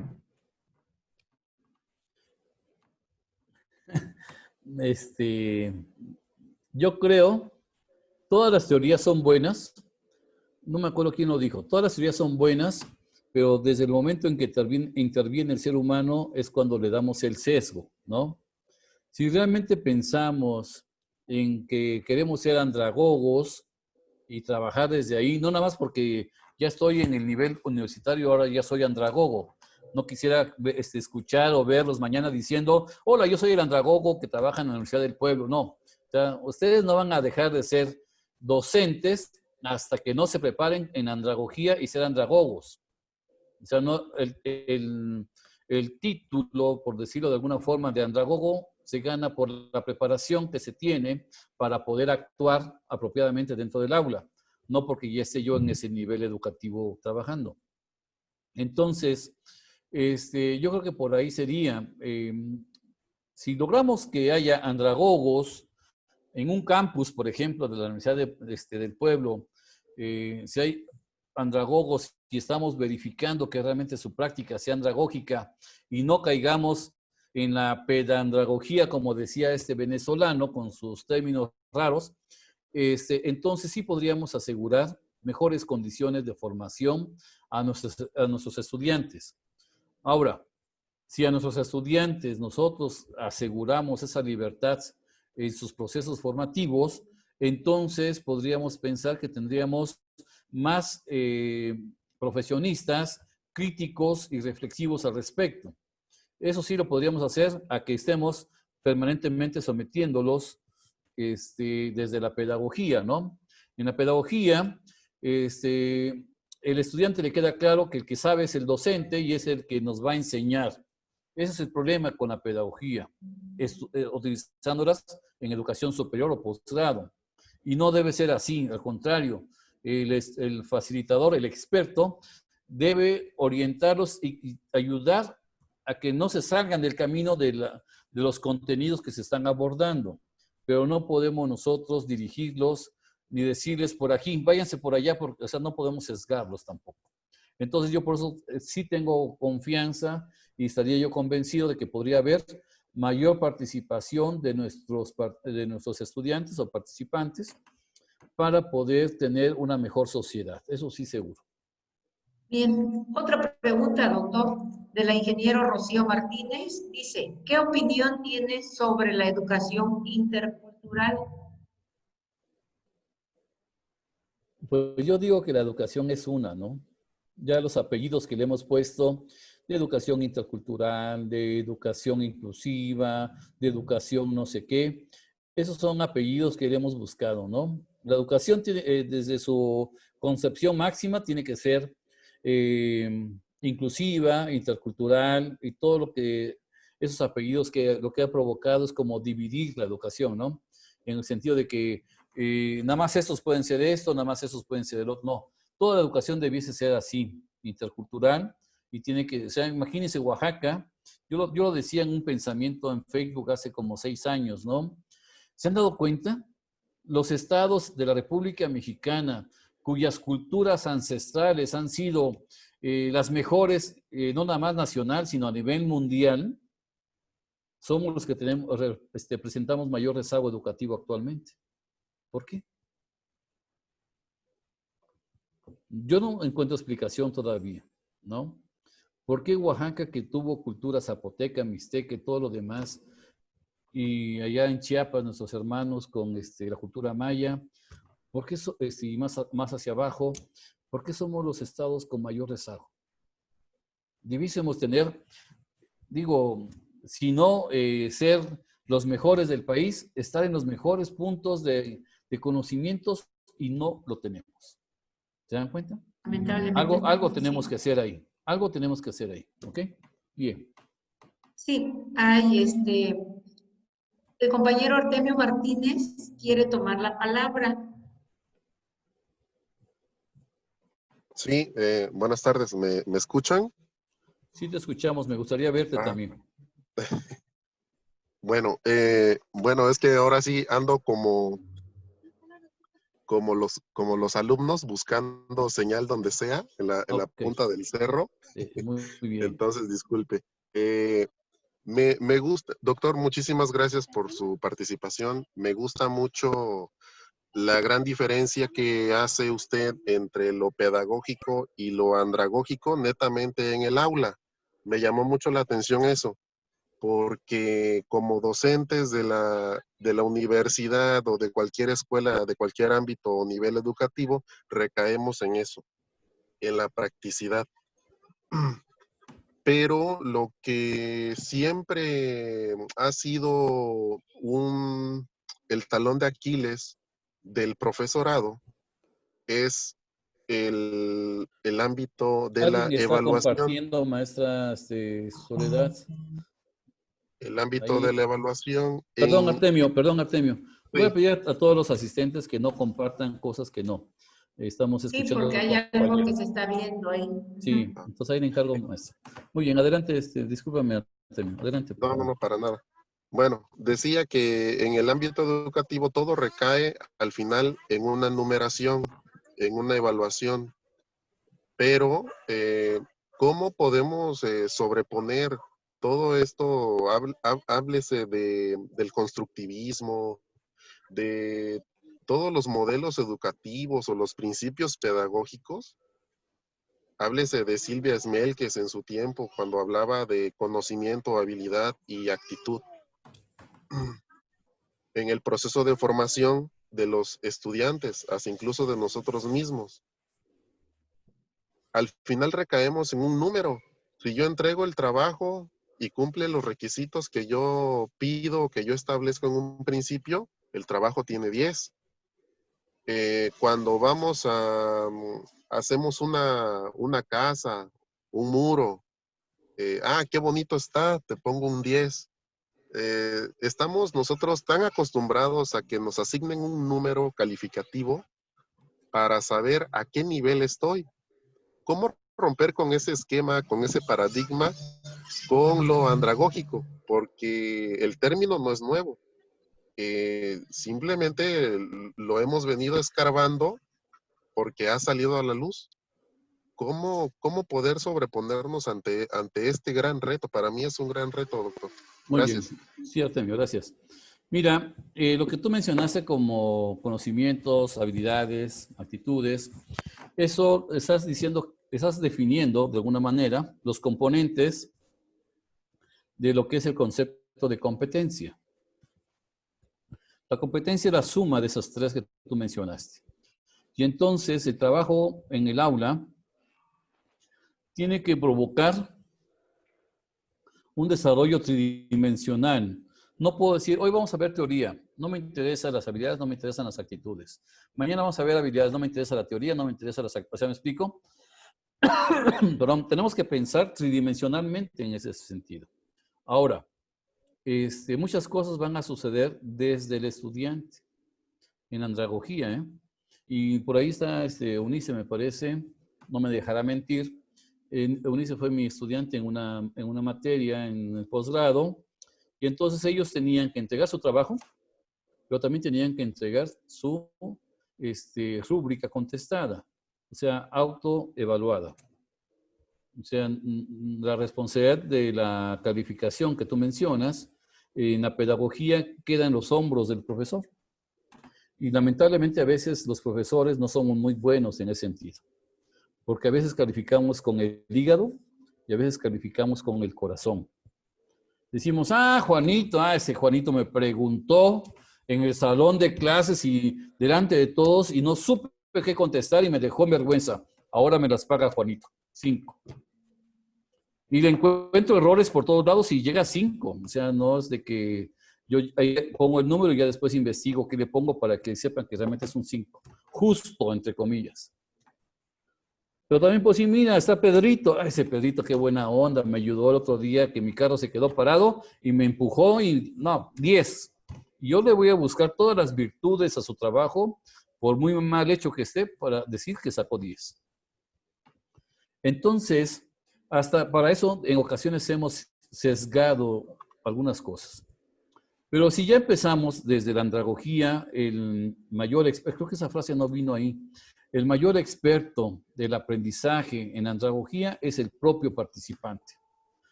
Yo creo, todas las teorías son buenas, no me acuerdo quién lo dijo, todas las teorías son buenas, pero desde el momento en que interviene el ser humano es cuando le damos el sesgo, ¿no? Si realmente pensamos en que queremos ser andragogos y trabajar desde ahí, no nada más porque ya estoy en el nivel universitario, ahora ya soy andragogo. No quisiera escuchar o verlos mañana diciendo, hola, yo soy el andragogo que trabaja en la Universidad del Pueblo. No, o sea, ustedes no van a dejar de ser docentes hasta que no se preparen en andragogía y ser andragogos. O sea, no, el título, por decirlo de alguna forma, de andragogo se gana por la preparación que se tiene para poder actuar apropiadamente dentro del aula, no porque ya esté yo en ese nivel educativo trabajando. Entonces, yo creo que por ahí sería, si logramos que haya andragogos en un campus, por ejemplo, de la Universidad del Pueblo, si hay andragogos y estamos verificando que realmente su práctica sea andragógica y no caigamos en la pedandragogía, como decía este venezolano, con sus términos raros, entonces sí podríamos asegurar mejores condiciones de formación a nuestros estudiantes. Ahora, si a nuestros estudiantes nosotros aseguramos esa libertad en sus procesos formativos, entonces podríamos pensar que tendríamos más profesionistas críticos y reflexivos al respecto. Eso sí lo podríamos hacer a que estemos permanentemente sometiéndolos desde la pedagogía, ¿no? En la pedagogía, el estudiante le queda claro que el que sabe es el docente y es el que nos va a enseñar. Ese es el problema con la pedagogía, utilizándolas en educación superior o posgrado. Y no debe ser así, al contrario, el facilitador, el experto, debe orientarlos y ayudar a que no se salgan del camino de los contenidos que se están abordando. Pero no podemos nosotros dirigirlos ni decirles por aquí, váyanse por allá, porque, o sea, no podemos sesgarlos tampoco. Entonces yo por eso sí tengo confianza y estaría yo convencido de que podría haber mayor participación de nuestros estudiantes o participantes para poder tener una mejor sociedad. Eso sí seguro. Bien, otra pregunta, doctor, de la ingeniero Rocío Martínez. Dice, ¿qué opinión tiene sobre la educación intercultural? Pues yo digo que la educación es una, ¿no? Ya los apellidos que le hemos puesto, de educación intercultural, de educación inclusiva, de educación no sé qué, esos son apellidos que le hemos buscado, ¿no? La educación tiene, desde su concepción máxima tiene que ser inclusiva, intercultural y todo lo que, esos apellidos que lo que ha provocado es como dividir la educación, ¿no? En el sentido de que nada más estos pueden ser esto, nada más estos pueden ser el otro. No, toda la educación debiese ser así, intercultural, y tiene que, o sea, imagínense Oaxaca, yo lo decía en un pensamiento en Facebook hace como 6 años, ¿no? ¿Se han dado cuenta? Los estados de la República Mexicana, cuyas culturas ancestrales han sido las mejores, no nada más nacional, sino a nivel mundial, somos los que tenemos, presentamos mayor rezago educativo actualmente. ¿Por qué? Yo no encuentro explicación todavía, ¿no? ¿Por qué Oaxaca, que tuvo cultura zapoteca, mixteca y todo lo demás, y allá en Chiapas, nuestros hermanos con la cultura maya, ¿por qué y más hacia abajo, por qué somos los estados con mayor rezago? Debiésemos tener, digo, si no ser los mejores del país, estar en los mejores puntos de conocimientos y no lo tenemos. ¿Se dan cuenta? Lamentablemente. Algo tenemos Sí. que hacer ahí. Algo tenemos que hacer ahí. ¿Ok? Bien. Sí, hay el compañero Artemio Martínez quiere tomar la palabra. Sí, buenas tardes. ¿Me escuchan? Sí, te escuchamos. Me gustaría verte también. Bueno, es que ahora sí ando como los alumnos buscando señal donde sea, en la punta del cerro. Muy bien. Entonces, disculpe. Me gusta, doctor, muchísimas gracias por su participación. Me gusta mucho la gran diferencia que hace usted entre lo pedagógico y lo andragógico netamente en el aula. Me llamó mucho la atención eso, porque como docentes de la universidad o de cualquier escuela, de cualquier ámbito o nivel educativo, recaemos en eso, en la practicidad. Pero lo que siempre ha sido el talón de Aquiles del profesorado es el ámbito de la Alguien está evaluación. compartiendo, maestra Soledad. El ámbito de Ahí. la evaluación. Perdón, Artemio. Voy a Sí, pedir a todos los asistentes que no compartan cosas que no. Estamos Sí, escuchando. porque hay algo que se está viendo ahí. Sí, entonces ahí le encargo, maestra. Muy bien, adelante, discúlpame, Artemio. Adelante, por favor. no, para nada. Bueno, decía que en el ámbito educativo todo recae al final en una numeración, en una evaluación, pero ¿cómo podemos sobreponer todo esto? Háblese del constructivismo, de todos los modelos educativos o los principios pedagógicos. Háblese de Silvia Smelkes en su tiempo, cuando hablaba de conocimiento, habilidad y actitud. En el proceso de formación de los estudiantes, hasta incluso de nosotros mismos. Al final recaemos en un número. Si yo entrego el trabajo y cumple los requisitos que yo pido, que yo establezco en un principio, el trabajo tiene 10. cuando vamos hacemos una casa, un muro, qué bonito está, te pongo un 10. Estamos nosotros tan acostumbrados a que nos asignen un número calificativo para saber a qué nivel estoy. ¿Cómo romper con ese esquema, con ese paradigma, con lo andragógico? Porque el término no es nuevo. Simplemente lo hemos venido escarbando porque ha salido a la luz. ¿Cómo poder sobreponernos ante este gran reto? Para mí es un gran reto, doctor. Muy bien. Gracias. Sí, Artemio, gracias. Mira, lo que tú mencionaste como conocimientos, habilidades, actitudes, eso estás diciendo, estás definiendo de alguna manera los componentes de lo que es el concepto de competencia. La competencia es la suma de esos tres que tú mencionaste. Y entonces el trabajo en el aula tiene que provocar un desarrollo tridimensional. No puedo decir, hoy vamos a ver teoría, no me interesan las habilidades, no me interesan las actitudes. Mañana vamos a ver habilidades, no me interesa la teoría, no me interesa las actitudes. ¿Me explico? Pero tenemos que pensar tridimensionalmente en ese sentido. Ahora, muchas cosas van a suceder desde el estudiante en andragogía, ¿eh? Y por ahí está Eunice, me parece, no me dejará mentir. Eunice fue mi estudiante en una materia en el posgrado, y entonces ellos tenían que entregar su trabajo, pero también tenían que entregar su rúbrica contestada, o sea, autoevaluada. O sea, la responsabilidad de la calificación que tú mencionas en la pedagogía queda en los hombros del profesor. Y lamentablemente a veces los profesores no somos muy buenos en ese sentido, porque a veces calificamos con el hígado y a veces calificamos con el corazón. Decimos, Juanito, ese Juanito me preguntó en el salón de clases y delante de todos y no supe qué contestar y me dejó en vergüenza. Ahora me las paga Juanito, 5. Y le encuentro errores por todos lados y llega a 5. O sea, no es de que yo ahí pongo el número y ya después investigo qué le pongo para que sepan que realmente es un 5. Justo, entre comillas. Pero también pues sí, mira, está Pedrito. Ese Pedrito, qué buena onda. Me ayudó el otro día que mi carro se quedó parado y me empujó y no, 10. Yo le voy a buscar todas las virtudes a su trabajo, por muy mal hecho que esté, para decir que sacó 10. Entonces, hasta para eso en ocasiones hemos sesgado algunas cosas. Pero si ya empezamos desde la andragogía, el mayor experto, creo que esa frase no vino ahí, el mayor experto del aprendizaje en andragogía es el propio participante.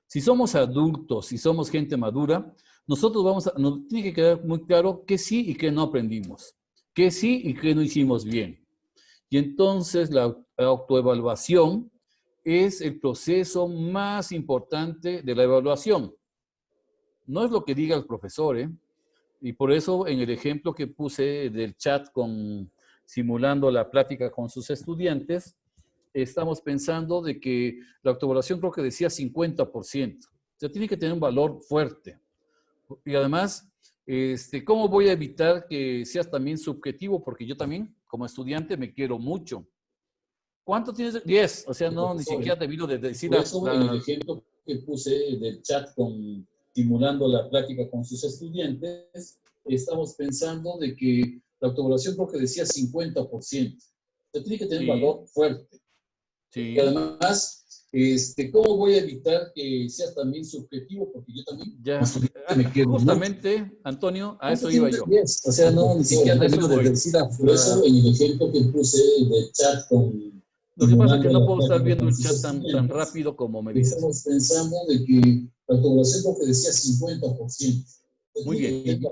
Si somos adultos, si somos gente madura, nosotros nos tiene que quedar muy claro qué sí y qué no aprendimos, qué sí y qué no hicimos bien. Y entonces la autoevaluación es el proceso más importante de la evaluación. No es lo que diga el profesor, ¿eh? Y por eso en el ejemplo que puse del chat simulando la plática con sus estudiantes, estamos pensando de que la autoevaluación creo que decía 50%. O sea, tiene que tener un valor fuerte. Y además, ¿cómo voy a evitar que seas también subjetivo? Porque yo también, como estudiante, me quiero mucho. ¿Cuánto tienes? 10. O sea, no, ni siquiera te vino de decir... Por eso, en el ejemplo que puse del chat simulando la plática con sus estudiantes, estamos pensando de que la autoevaluación creo que decía 50%. O sea, tiene que tener valor fuerte. Sí. Y además, ¿cómo voy a evitar que seas también subjetivo? Porque yo también me quiero justamente, mucho. Antonio, a eso iba yo. O sea, no, ni siquiera te vino de decir por eso, en el ejemplo que puse del chat Lo que pasa es que no puedo estar viendo el chat tan rápido como me dices. Estamos pensando de que la autoevaluación creo que decía 50%. Muy bien.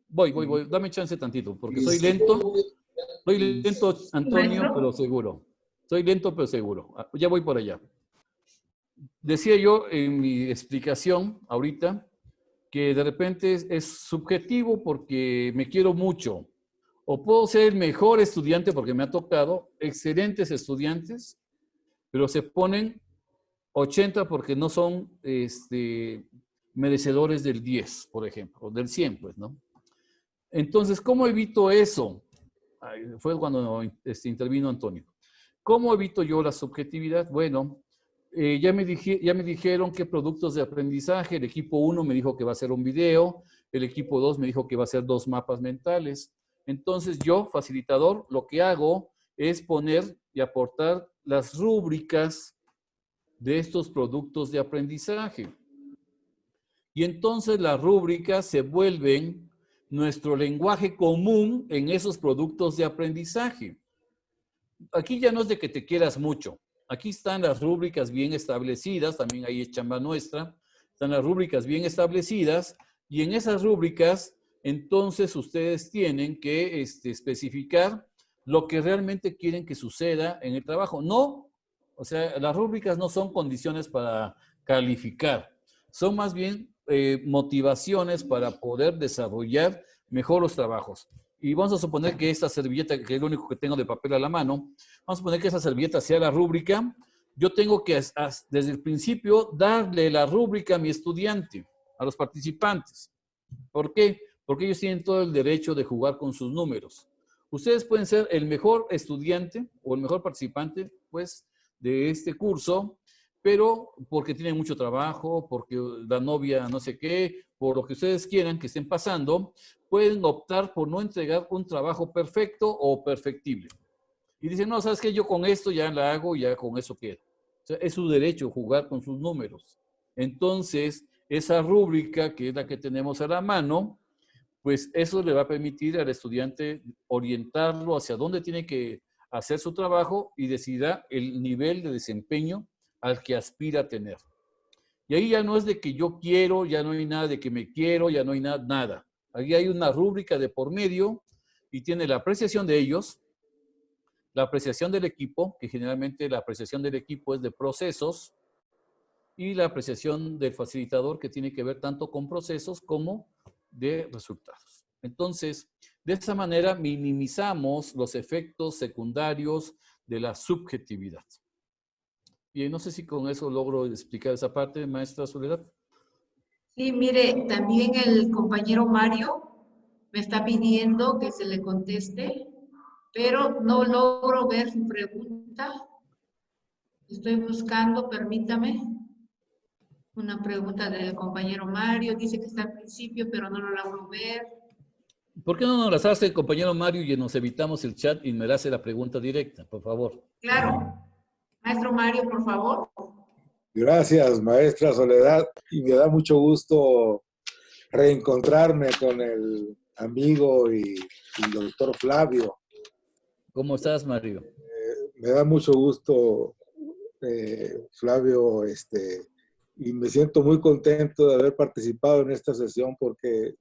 Voy. Dame chance tantito, porque soy lento. Soy lento, Antonio, pero seguro. Soy lento, pero seguro. Ya voy por allá. Decía yo en mi explicación ahorita que de repente es subjetivo porque me quiero mucho. O puedo ser el mejor estudiante porque me ha tocado excelentes estudiantes, pero se ponen 80 porque no son merecedores del 10, por ejemplo, o del 100, pues, ¿no? Entonces, ¿cómo evito eso? fue cuando intervino Antonio. ¿Cómo evito yo la subjetividad? Bueno, ya me dijeron qué productos de aprendizaje. El equipo 1 me dijo que va a ser un video, el equipo 2 me dijo que va a ser 2 mapas mentales. Entonces yo, facilitador, lo que hago es poner y aportar las rúbricas de estos productos de aprendizaje. Y entonces las rúbricas se vuelven nuestro lenguaje común en esos productos de aprendizaje. Aquí ya no es de que te quieras mucho. Aquí están las rúbricas bien establecidas, también ahí es chamba nuestra. Están las rúbricas bien establecidas y en esas rúbricas entonces ustedes tienen que especificar lo que realmente quieren que suceda en el trabajo. No, o sea, las rúbricas no son condiciones para calificar, son más bien motivaciones para poder desarrollar mejor los trabajos. Y vamos a suponer que esta servilleta, que es lo único que tengo de papel a la mano, vamos a suponer que esa servilleta sea la rúbrica. Yo tengo que desde el principio darle la rúbrica a mi estudiante, a los participantes. ¿Por qué? Porque ellos tienen todo el derecho de jugar con sus números. Ustedes pueden ser el mejor estudiante o el mejor participante, pues, de este curso, pero porque tienen mucho trabajo, porque la novia no sé qué, por lo que ustedes quieran que estén pasando, pueden optar por no entregar un trabajo perfecto o perfectible. Y dicen, no, ¿sabes qué? Yo con esto ya la hago y ya con eso quedo. O sea, es su derecho jugar con sus números. Entonces, esa rúbrica, que es la que tenemos a la mano, pues eso le va a permitir al estudiante orientarlo hacia dónde tiene que hacer su trabajo y decidirá el nivel de desempeño al que aspira a tener. Y ahí ya no es de que yo quiero, ya no hay nada de que me quiero, ya no hay nada. Aquí hay una rúbrica de por medio y tiene la apreciación de ellos, la apreciación del equipo, que generalmente la apreciación del equipo es de procesos, y la apreciación del facilitador, que tiene que ver tanto con procesos como de resultados. Entonces, de esa manera minimizamos los efectos secundarios de la subjetividad. Y no sé si con eso logro explicar esa parte, maestra Soledad. Sí, mire, también el compañero Mario me está pidiendo que se le conteste, pero no logro ver su pregunta. Estoy buscando, permítame, una pregunta del compañero Mario. Dice que está al principio, pero no lo logro ver. ¿Por qué no nos las hace el compañero Mario y nos evitamos el chat y me hace la pregunta directa, por favor? Claro. Maestro Mario, por favor. Gracias, maestra Soledad. Y me da mucho gusto reencontrarme con el amigo y doctor Flavio. ¿Cómo estás, Mario? Me da mucho gusto, Flavio, y me siento muy contento de haber participado en esta sesión porque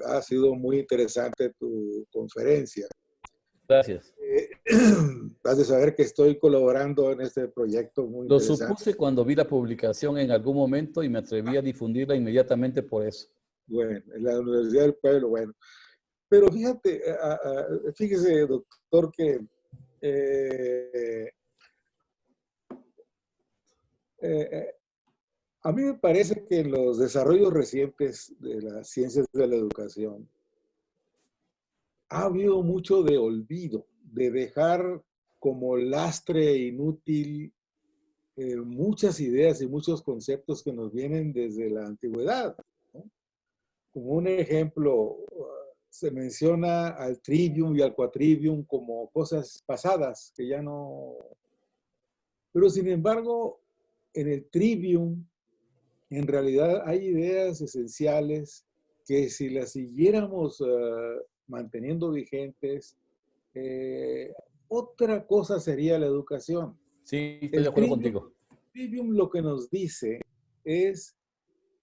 ha sido muy interesante tu conferencia. Gracias. Has de saber que estoy colaborando en este proyecto muy Lo interesante. supuse cuando vi la publicación en algún momento y me atreví a difundirla inmediatamente por eso. Bueno, en la Universidad del Pueblo, bueno. Pero fíjese, doctor, que a mí me parece que en los desarrollos recientes de las ciencias de la educación ha habido mucho de olvido, de dejar como lastre inútil muchas ideas y muchos conceptos que nos vienen desde la antigüedad, ¿no? Como un ejemplo, se menciona al trivium y al quadrivium como cosas pasadas que ya no... Pero sin embargo, en el trivium, en realidad hay ideas esenciales que si las siguiéramos manteniendo vigentes, otra cosa sería la educación. Sí, estoy de acuerdo contigo. El trivium lo que nos dice es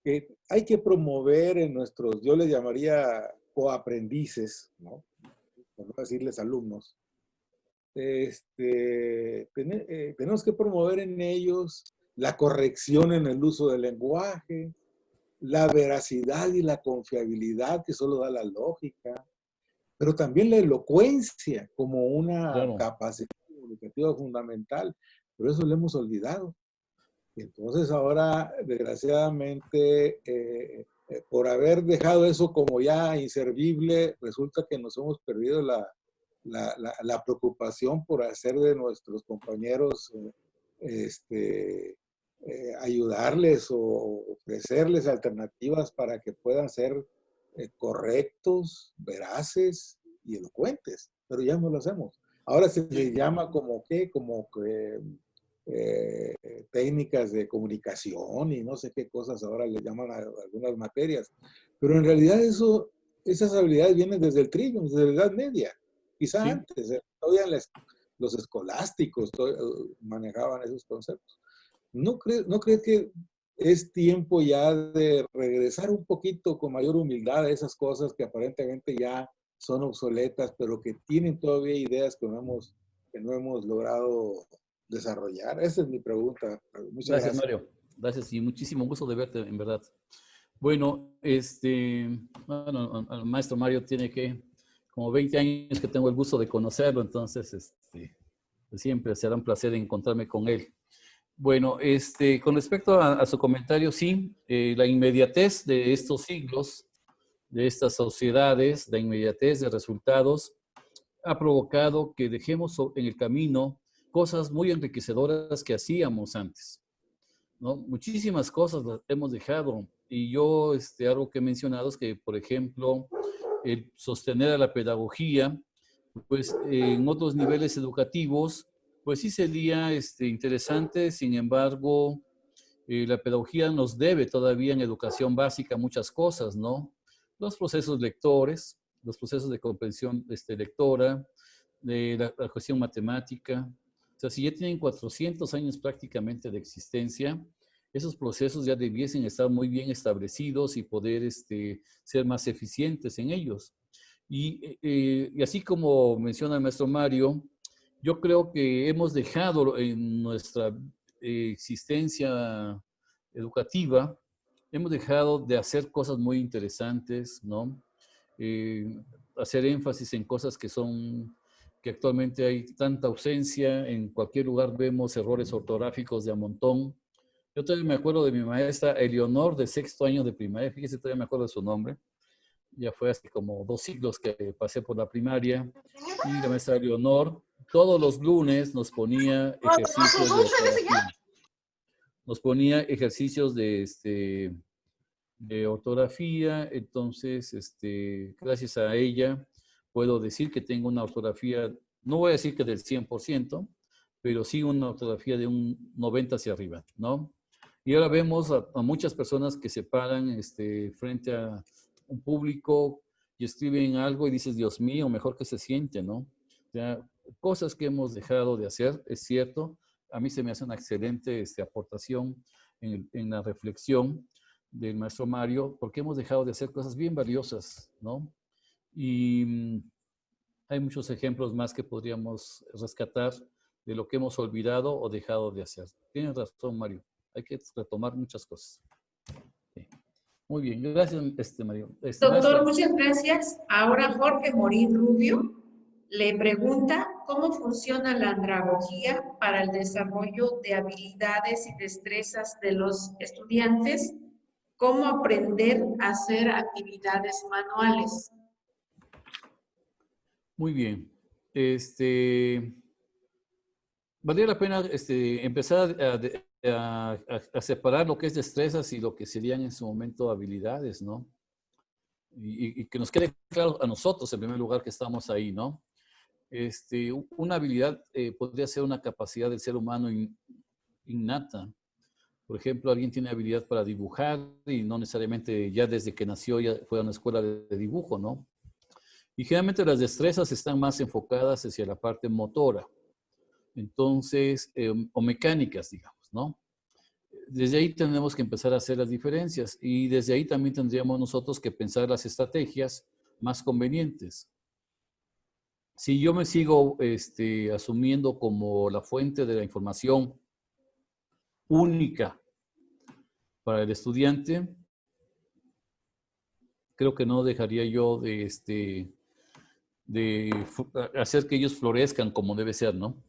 que hay que promover en nuestros, yo les llamaría coaprendices, ¿no? Por no decirles alumnos, tenemos que promover en ellos la corrección en el uso del lenguaje, la veracidad y la confiabilidad que solo da la lógica, pero también la elocuencia como una capacidad comunicativa fundamental, pero eso lo hemos olvidado. Entonces ahora, desgraciadamente, por haber dejado eso como ya inservible, resulta que nos hemos perdido la preocupación por hacer de nuestros compañeros, ayudarles o ofrecerles alternativas para que puedan ser correctos, veraces y elocuentes, pero ya no lo hacemos. Ahora se les llama como que técnicas de comunicación y no sé qué cosas ahora le llaman a algunas materias, pero en realidad esas habilidades vienen desde el trillo, desde la Edad Media, quizá Sí. antes, todavía los escolásticos manejaban esos conceptos. ¿No crees que es tiempo ya de regresar un poquito con mayor humildad a esas cosas que aparentemente ya son obsoletas, pero que tienen todavía ideas que no hemos logrado desarrollar? Esa es mi pregunta. Muchas Gracias, gracias. Mario. Gracias y muchísimo gusto de verte, en verdad. Bueno, bueno, al maestro Mario tiene como 20 años que tengo el gusto de conocerlo, entonces, siempre será un placer encontrarme con él. Bueno, con respecto a su comentario, sí, la inmediatez de estos siglos, de estas sociedades, la inmediatez de resultados, ha provocado que dejemos en el camino cosas muy enriquecedoras que hacíamos antes, ¿no? Muchísimas cosas las hemos dejado y yo, algo que he mencionado es que, por ejemplo, el sostener a la pedagogía, pues en otros niveles educativos, pues sí sería interesante. Sin embargo, la pedagogía nos debe todavía en educación básica muchas cosas, ¿no? Los procesos lectores, los procesos de comprensión lectora, de la cuestión matemática. O sea, si ya tienen 400 años prácticamente de existencia, esos procesos ya debiesen estar muy bien establecidos y poder ser más eficientes en ellos. Y así como menciona el maestro Mario, yo creo que hemos dejado en nuestra existencia educativa, hemos dejado de hacer cosas muy interesantes, ¿no? Hacer énfasis en cosas que actualmente hay tanta ausencia, en cualquier lugar vemos errores ortográficos de a montón. Yo todavía me acuerdo de mi maestra Eleonor, de 6º año de primaria, fíjese, todavía me acuerdo de su nombre. Ya fue hace como 2 siglos que pasé por la primaria. Y la maestra Leonor, todos los lunes nos ponía ejercicios de ortografía. Nos ponía ejercicios de ortografía. Entonces, gracias a ella, puedo decir que tengo una ortografía, no voy a decir que del 100%, pero sí una ortografía de un 90 hacia arriba, ¿no? Y ahora vemos a muchas personas que se paran frente a un público y escriben algo y dices, Dios mío, mejor que se siente, ¿no? O sea, cosas que hemos dejado de hacer, es cierto. A mí se me hace una excelente aportación en la reflexión del maestro Mario, porque hemos dejado de hacer cosas bien valiosas, ¿no? Y hay muchos ejemplos más que podríamos rescatar de lo que hemos olvidado o dejado de hacer. Tienes razón, Mario. Hay que retomar muchas cosas. Sí. Muy bien, gracias, Mario. Doctor, Maestra. muchas gracias. Ahora Jorge Morín Rubio le pregunta cómo funciona la andragogía para el desarrollo de habilidades y destrezas de los estudiantes, cómo aprender a hacer actividades manuales. Muy bien. Valdría la pena empezar a separar lo que es destrezas y lo que serían en su momento habilidades, ¿no? Y que nos quede claro a nosotros, en primer lugar, que estamos ahí, ¿no? Una habilidad podría ser una capacidad del ser humano innata. Por ejemplo, alguien tiene habilidad para dibujar y no necesariamente ya desde que nació ya fue a una escuela de dibujo, ¿no? Y generalmente las destrezas están más enfocadas hacia la parte motora. Entonces, o mecánicas, digamos, ¿no? Desde ahí tenemos que empezar a hacer las diferencias y desde ahí también tendríamos nosotros que pensar las estrategias más convenientes. Si yo me sigo asumiendo como la fuente de la información única para el estudiante, creo que no dejaría yo de hacer que ellos florezcan como debe ser, ¿no?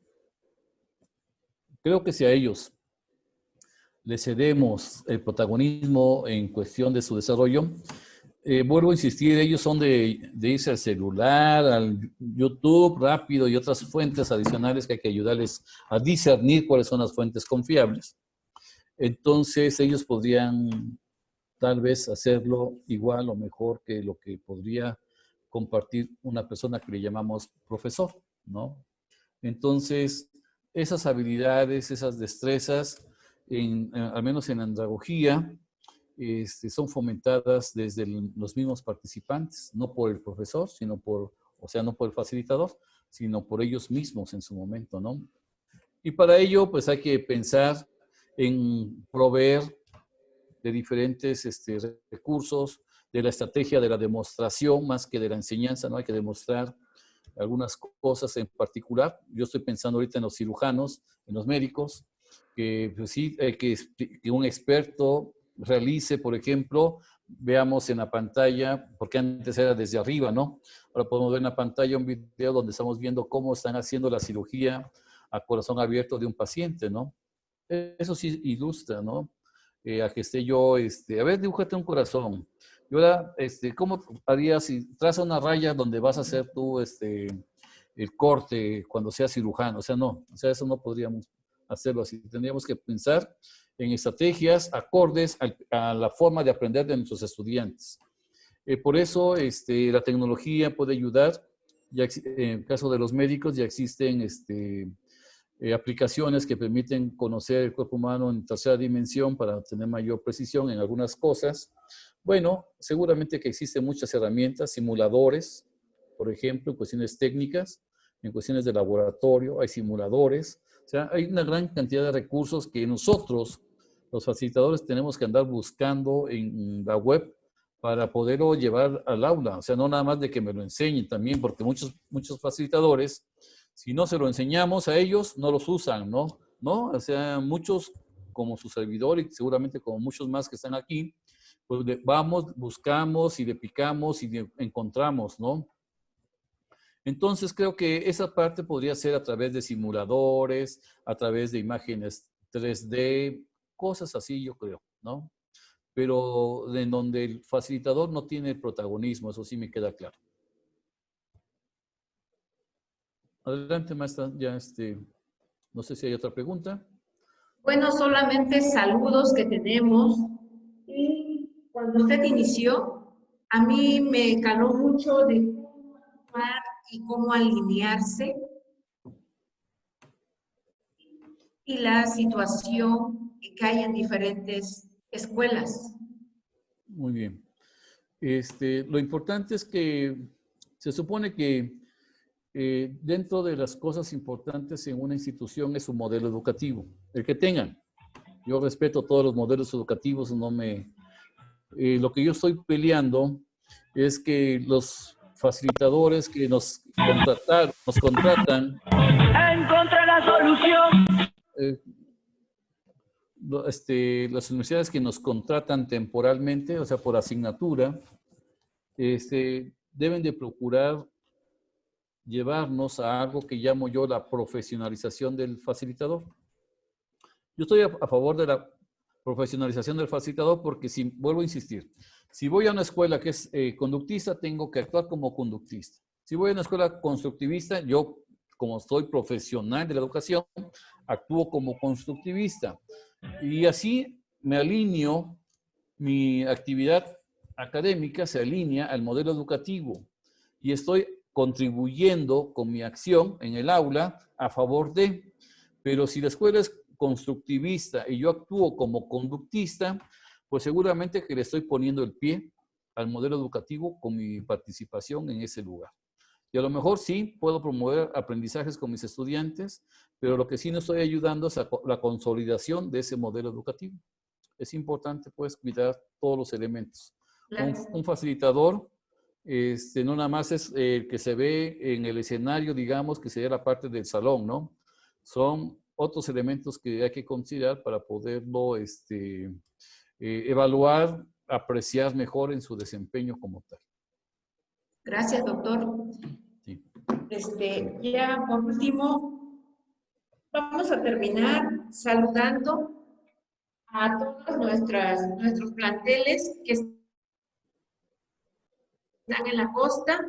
Creo que si a ellos les cedemos el protagonismo en cuestión de su desarrollo, Vuelvo a insistir, ellos son de irse al celular, al YouTube rápido y otras fuentes adicionales que hay que ayudarles a discernir cuáles son las fuentes confiables. Entonces ellos podrían tal vez hacerlo igual o mejor que lo que podría compartir una persona que le llamamos profesor, ¿no? Entonces, esas habilidades, esas destrezas, al menos en andragogía, son fomentadas desde los mismos participantes, no por el profesor, sino no por el facilitador, sino por ellos mismos en su momento, ¿no? Y para ello, pues hay que pensar en proveer de diferentes recursos, de la estrategia de la demostración más que de la enseñanza, ¿no? Hay que demostrar algunas cosas en particular. Yo estoy pensando ahorita en los cirujanos, en los médicos, que pues sí, que un experto realice, por ejemplo, veamos en la pantalla, porque antes era desde arriba, ¿no? Ahora podemos ver en la pantalla un video donde estamos viendo cómo están haciendo la cirugía a corazón abierto de un paciente, ¿no? Eso sí ilustra, ¿no? A que esté yo, a ver, dibújate un corazón. Y ahora, ¿cómo harías si traza una raya donde vas a hacer tú, el corte cuando seas cirujano? O sea, no, o sea, eso no podríamos hacerlo así. Tendríamos que pensar en estrategias acordes a la forma de aprender de nuestros estudiantes. Por eso, la tecnología puede ayudar. Ya, en el caso de los médicos, ya existen, aplicaciones que permiten conocer el cuerpo humano en tercera dimensión para tener mayor precisión en algunas cosas. Bueno, seguramente que existen muchas herramientas, simuladores, por ejemplo, en cuestiones técnicas, en cuestiones de laboratorio, hay simuladores. O sea, hay una gran cantidad de recursos que nosotros, los facilitadores, tenemos que andar buscando en la web para poderlo llevar al aula. O sea, no nada más de que me lo enseñen también, porque muchos facilitadores, si no se lo enseñamos a ellos, no los usan, ¿no? ¿No? O sea, muchos, como su servidor y seguramente como muchos más que están aquí, pues vamos, buscamos y le picamos y le encontramos, ¿no? Entonces creo que esa parte podría ser a través de simuladores, a través de imágenes 3D, cosas así yo creo, ¿no? Pero en donde el facilitador no tiene el protagonismo, eso sí me queda claro. Adelante, maestra, ya no sé si hay otra pregunta. Bueno, solamente saludos que tenemos. Y cuando usted inició, a mí me caló mucho de cómo actuar y cómo alinearse y la situación que hay en diferentes escuelas. Muy bien. Lo importante es que se supone que dentro de las cosas importantes en una institución es su modelo educativo, el que tengan. Yo respeto todos los modelos educativos, lo que yo estoy peleando es que los facilitadores que nos contratan. Encontré la solución. Las universidades que nos contratan temporalmente, o sea, por asignatura, deben de procurar llevarnos a algo que llamo yo la profesionalización del facilitador. Yo estoy a favor de la profesionalización del facilitador porque, si vuelvo a insistir, si voy a una escuela que es conductista, tengo que actuar como conductista. Si voy a una escuela constructivista, yo, como soy profesional de la educación, actúo como constructivista. Y así me alineo, mi actividad académica se alinea al modelo educativo y estoy contribuyendo con mi acción en el aula a favor de. Pero si la escuela es constructivista y yo actúo como conductista, pues seguramente que le estoy poniendo el pie al modelo educativo con mi participación en ese lugar. Y a lo mejor sí puedo promover aprendizajes con mis estudiantes, pero lo que sí no estoy ayudando es a la consolidación de ese modelo educativo. Es importante, pues, cuidar todos los elementos. Claro. Un facilitador, no nada más es el que se ve en el escenario, digamos, que sería la parte del salón, ¿no? Son otros elementos que hay que considerar para poderlo evaluar, apreciar mejor en su desempeño como tal. Gracias, doctor. Sí. Ya por último, vamos a terminar saludando a todos nuestros planteles que están en la costa,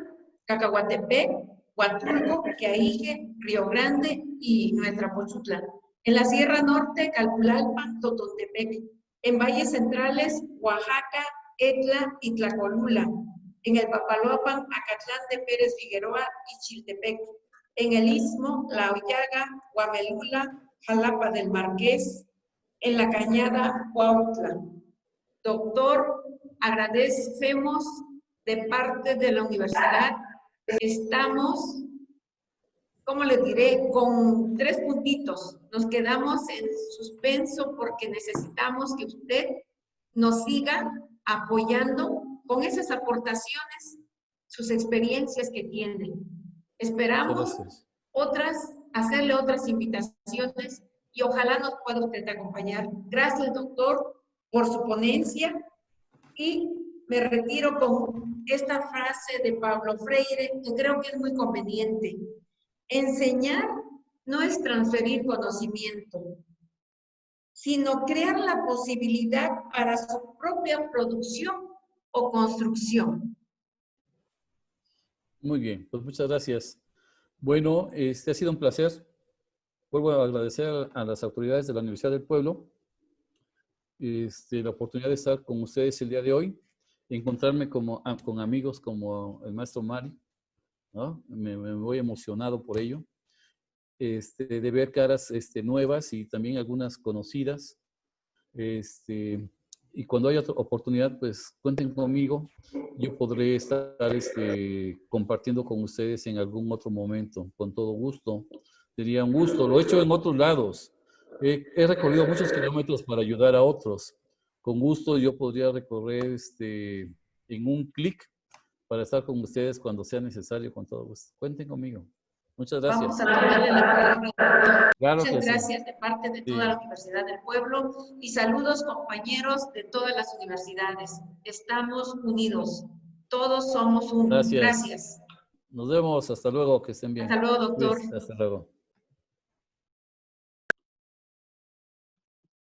Cacahuatepec, Huatulco, Quiaije, Río Grande y Nuestra Pochutla. En la Sierra Norte, Calpulalpan, Totontepec. En valles centrales, Oaxaca, Etla y Tlacolula. En el Papaloapan, Acatlán de Pérez Figueroa y Chiltepec. En el Istmo, La Hoyaga, Huamelula, Jalapa del Marqués. En la Cañada, Cuautla. Doctor, agradecemos de parte de la universidad. Estamos, ¿cómo le diré? Con 3 puntitos. Nos quedamos en suspenso porque necesitamos que usted nos siga apoyando con esas aportaciones, sus experiencias que tiene. Esperamos hacerle otras invitaciones y ojalá nos pueda usted acompañar. Gracias, doctor, por su ponencia y me retiro con esta frase de Pablo Freire que creo que es muy conveniente. Enseñar no es transferir conocimiento, sino crear la posibilidad para su propia producción o construcción. Muy bien, pues muchas gracias. Bueno, ha sido un placer. Vuelvo a agradecer a las autoridades de la Universidad del Pueblo la oportunidad de estar con ustedes el día de hoy, encontrarme con amigos como el maestro Mari, ¿no? Me voy emocionado por ello, de ver caras nuevas y también algunas conocidas. Y cuando haya otra oportunidad, pues cuenten conmigo. Yo podré estar compartiendo con ustedes en algún otro momento, con todo gusto. Sería un gusto. Lo he hecho en otros lados. He recorrido muchos kilómetros para ayudar a otros. Con gusto yo podría recorrer en un clic para estar con ustedes cuando sea necesario, con todo gusto. Cuenten conmigo. Muchas gracias. Vamos a tomarle la palabra. Claro Muchas que gracias sí. de parte de toda la Universidad del Pueblo y saludos compañeros de todas las universidades. Estamos unidos. Todos somos uno. Gracias. Gracias. Nos vemos. Hasta luego. Que estén bien. Hasta luego, doctor. Hasta luego.